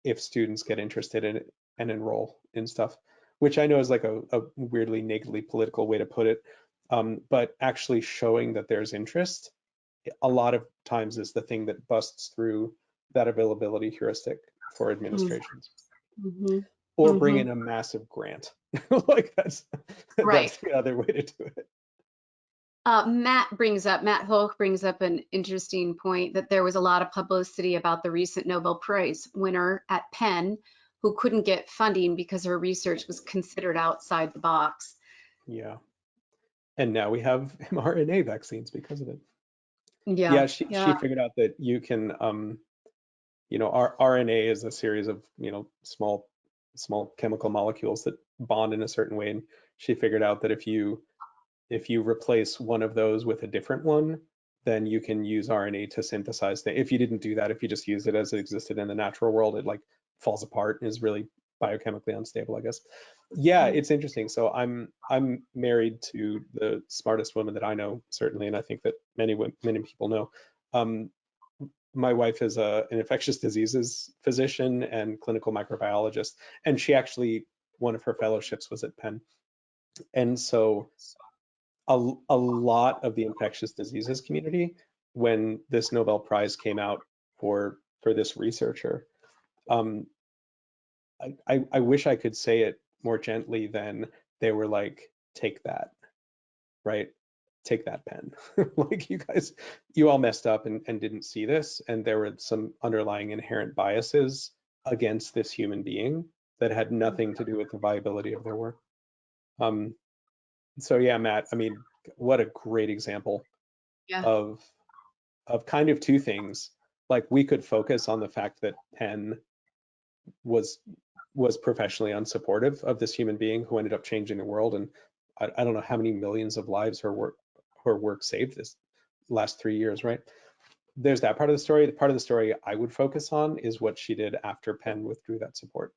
if students get interested in it and enroll in stuff, which I know is like a weirdly nakedly political way to put it. But actually showing that there's interest a lot of times is the thing that busts through that availability heuristic for administrations. Or bring in a massive grant. Like that's Right. the other way to do it. Matt Hoch brings up an interesting point that there was a lot of publicity about the recent Nobel Prize winner at Penn who couldn't get funding because her research was considered outside the box. Yeah. And now we have mRNA vaccines because of it. Yeah. She figured out that you can, our RNA is a series of, small chemical molecules that bond in a certain way. And she figured out that if you replace one of those with a different one, then you can use RNA to synthesize things. If you didn't do that, if you just use it as it existed in the natural world, it like falls apart and is really biochemically unstable, I guess. Yeah, it's interesting. So I'm married to the smartest woman that I know, certainly, and I think that many people know. My wife is an infectious diseases physician and clinical microbiologist, and she actually, one of her fellowships was at Penn. And so a lot of the infectious diseases community, when this Nobel Prize came out, for this researcher. I wish I could say it more gently than they were like, take that, right? Take that pen. Like, you guys, you all messed up and didn't see this, and there were some underlying inherent biases against this human being that had nothing to do with the viability of their work. So yeah, Matt, I mean, what a great example Yeah. of kind of two things. Like, we could focus on the fact that Penn was professionally unsupportive of this human being who ended up changing the world, and I don't know how many millions of lives her work saved this last 3 years, right? There's that part of the story. The part of the story I would focus on is what she did after Penn withdrew that support,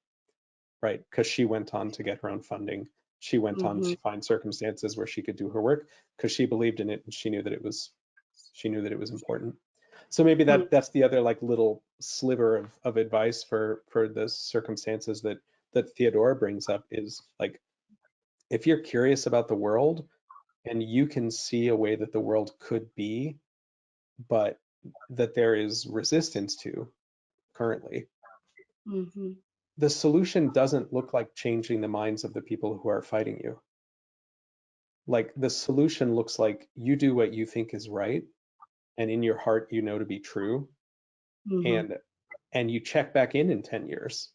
right? Because she went on to get her own funding. She went on to find circumstances where she could do her work because she believed in it and she knew that it was important. So maybe that's the other like little sliver of advice for the circumstances that Theodora brings up is like, if you're curious about the world and you can see a way that the world could be, but that there is resistance to currently, the solution doesn't look like changing the minds of the people who are fighting you. Like, the solution looks like you do what you think is right, and in your heart you know to be true, and you check back in 10 years,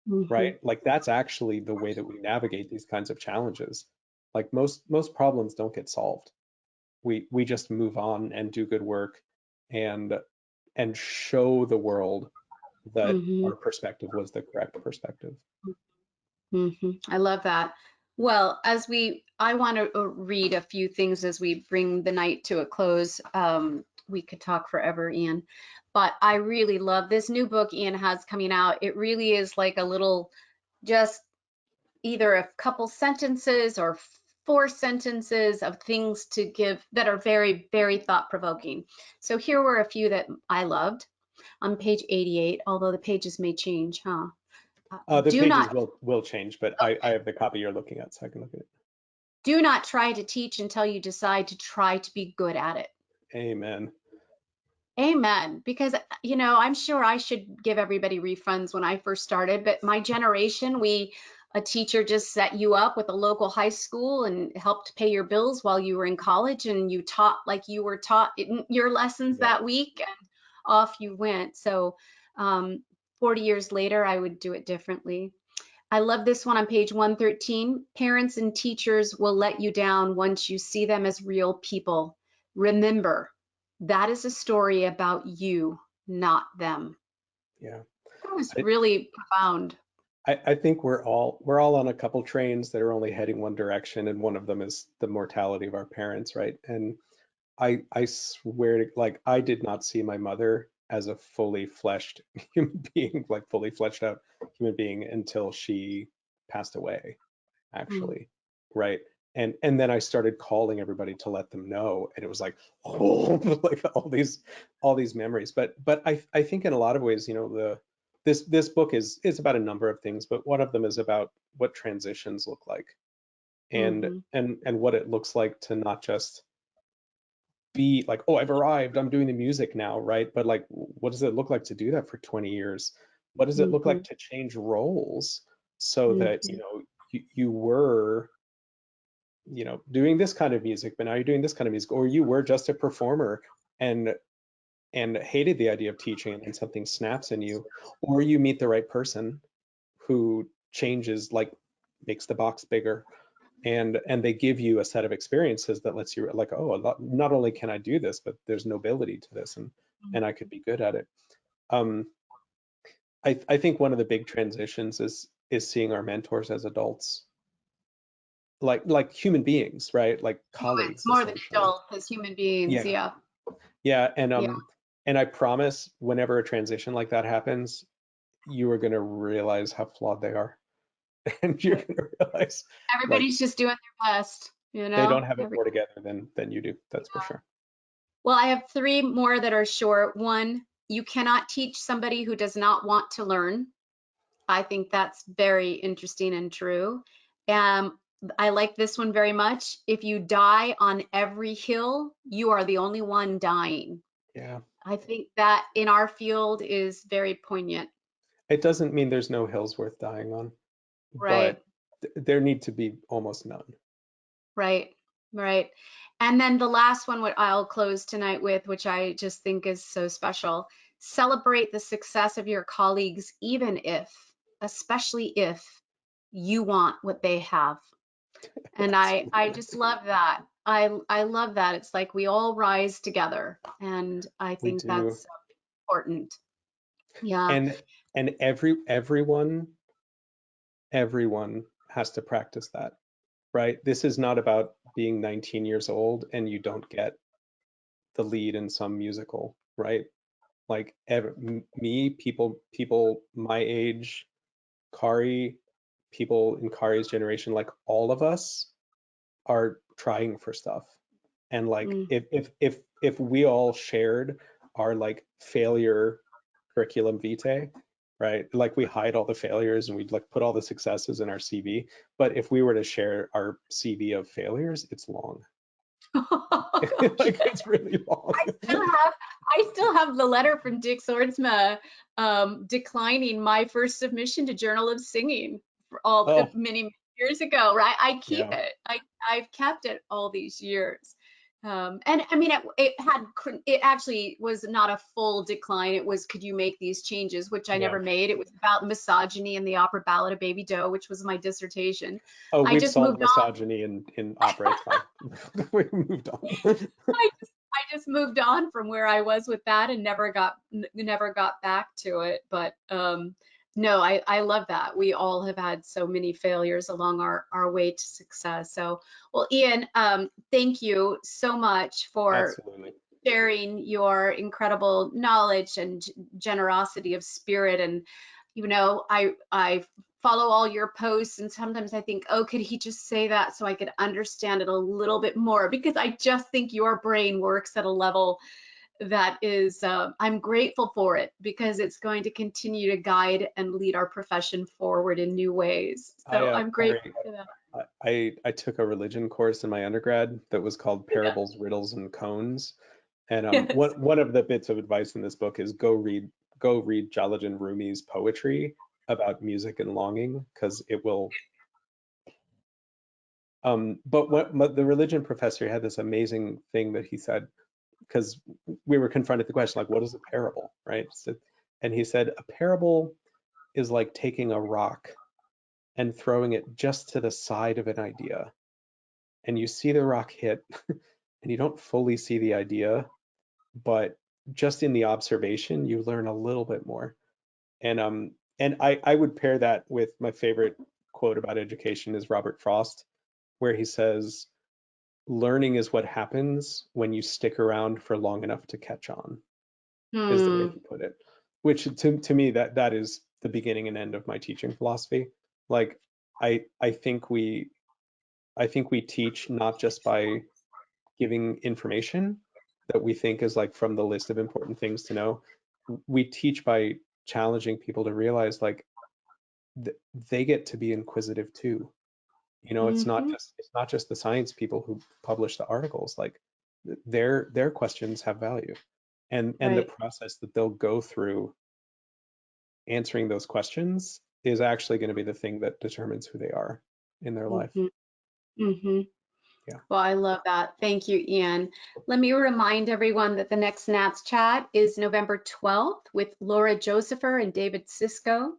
right? Like, that's actually the way that we navigate these kinds of challenges. Like, most problems don't get solved. We just move on and do good work and show the world that our perspective was the correct perspective. I love that. Well, I want to read a few things as we bring the night to a close. We could talk forever, Ian, but I really love this new book Ian has coming out. It really is like a little, just either a couple sentences or 4 sentences of things to give that are very, very thought-provoking. So here were a few that I loved on page 88, although the pages may change, huh? The Do pages not will change, but I have the copy you're looking at, so I can look at it. Do not try to teach until you decide to try to be good at it. Amen. Amen. Because, you know, I'm sure I should give everybody refunds when I first started, but my generation, a teacher just set you up with a local high school and helped pay your bills while you were in college, and you taught like you were taught in your lessons that week, and off you went. So 40 years later, I would do it differently. I love this one on page 113. Parents and teachers will let you down once you see them as real people. Remember, that is a story about you, not them. Yeah. That was really profound. I think we're all on a couple trains that are only heading one direction, and one of them is the mortality of our parents, right? And I swear to, like, I did not see my mother as a fully fleshed human being, like fully fleshed out human being, until she passed away, actually, right? And then I started calling everybody to let them know, and it was like, oh, like all these memories. But I think in a lot of ways, you know, this book is about a number of things, but one of them is about what transitions look like, and what it looks like to not just be like, oh, I've arrived, I'm doing the music now, right? But like, what does it look like to do that for 20 years? What does it look like to change roles so that, you know, you were, you know, doing this kind of music, but now you're doing this kind of music, or you were just a performer and hated the idea of teaching, and then something snaps in you, or you meet the right person who changes, like makes the box bigger, and they give you a set of experiences that lets you, like, oh, not only can I do this, but there's nobility to this, and I could be good at it. I think one of the big transitions is seeing our mentors as adults, like human beings, right? Like colleagues, It's more than essentially. adults, as human beings. Yeah. Yeah. And I promise, whenever a transition like that happens, you are going to realize how flawed they are, and you're going to realize, like, Everybody's just doing their best, you they know? don't have it more together than you do. That's for sure. Well, I have 3 more that are short. 1, you cannot teach somebody who does not want to learn. I think that's very interesting and true. I like this one very much. If you die on every hill, you are the only one dying. Yeah. I think that in our field is very poignant, It doesn't mean there's no hills worth dying on, right? but there need to be almost none. Right, right. And then the last one, what I'll close tonight with, which I just think is so special, celebrate the success of your colleagues, even if, especially if you want what they have. And I just love that. I love that. It's like we all rise together, and I We think do. that's important. Yeah. And everyone has to practice that, right? This is not about being 19 years old and you don't get the lead in some musical, right? Like me, people my age, Kari, people in Kari's generation, like all of us are trying for stuff. And like Mm. if we all shared our like failure curriculum vitae, right? Like we hide all the failures and we'd like put all the successes in our CV. But if we were to share our CV of failures, it's long. Like it's really long. I still have the letter from 𝗚𝘂𝗀𝘁𝗲 declining my first submission to Journal of Singing for all Oh, many years ago, right? I keep yeah. it. I've kept it all these years. And I mean, it actually was not a full decline. It was, could you make these changes, which I Yeah. never made. It was about misogyny and the opera ballad of Baby Doe, which was my dissertation. Oh, I we've just solved moved on. misogyny in opera. It's fine. We moved on. I just moved on from where I was with that and never got back to it. But no, I love that. We all have had so many failures along our way to success. So, well, Ian, thank you so much for Absolutely. sharing your incredible knowledge and generosity of spirit. And I follow all your posts, and sometimes I think, oh, could he just say that so I could understand it a little bit more? Because I just think your brain works at a level that is, I'm grateful for it, because it's going to continue to guide and lead our profession forward in new ways. So I'm Kari, grateful for that. I took a religion course in my undergrad that was called Parables, Riddles, and Cones. And Yes. one of the bits of advice in this book is go read Jalal Rumi's poetry about music and longing, because it will. But what the religion professor had this amazing thing that he said, because we were confronted with the question, like, what is a parable, right? So, and he said, a parable is like taking a rock and throwing it just to the side of an idea. And you see the rock hit and you don't fully see the idea, but just in the observation, you learn a little bit more. And I would pair that with my favorite quote about education is Robert Frost, where he says, learning is what happens when you stick around for long enough to catch on, is the way Hmm. he put it. Which to me, that is the beginning and end of my teaching philosophy. Like I think we teach not just by giving information that we think is like from the list of important things to know. We teach by challenging people to realize like they get to be inquisitive too. You know, it's Hmm. not just the science people who publish the articles. Like their questions have value, and the Right. process that they'll go through answering those questions is actually going to be the thing that determines who they are in their life. Hmm. Hmm. Yeah. Well, I love that. Thank you, Ian. Let me remind everyone that the next NATS chat is November 12th with Laura Josepher and David 𝗚cie𝗀𝗁,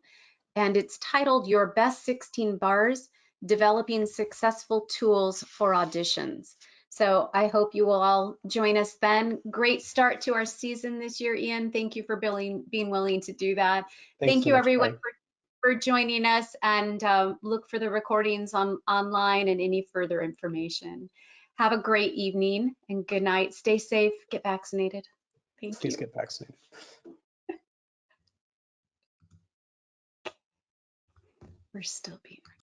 and it's titled Your Best 16 Bars, Developing Successful Tools for Auditions. So I hope you will all join us then. Great start to our season this year, Ian. Thank you for being willing to do that. Thanks Thank so you, much, everyone, Kari. for joining us, and look for the recordings online and any further information. Have a great evening and good night. Stay safe, get vaccinated. Thank Please you. get vaccinated. We're still being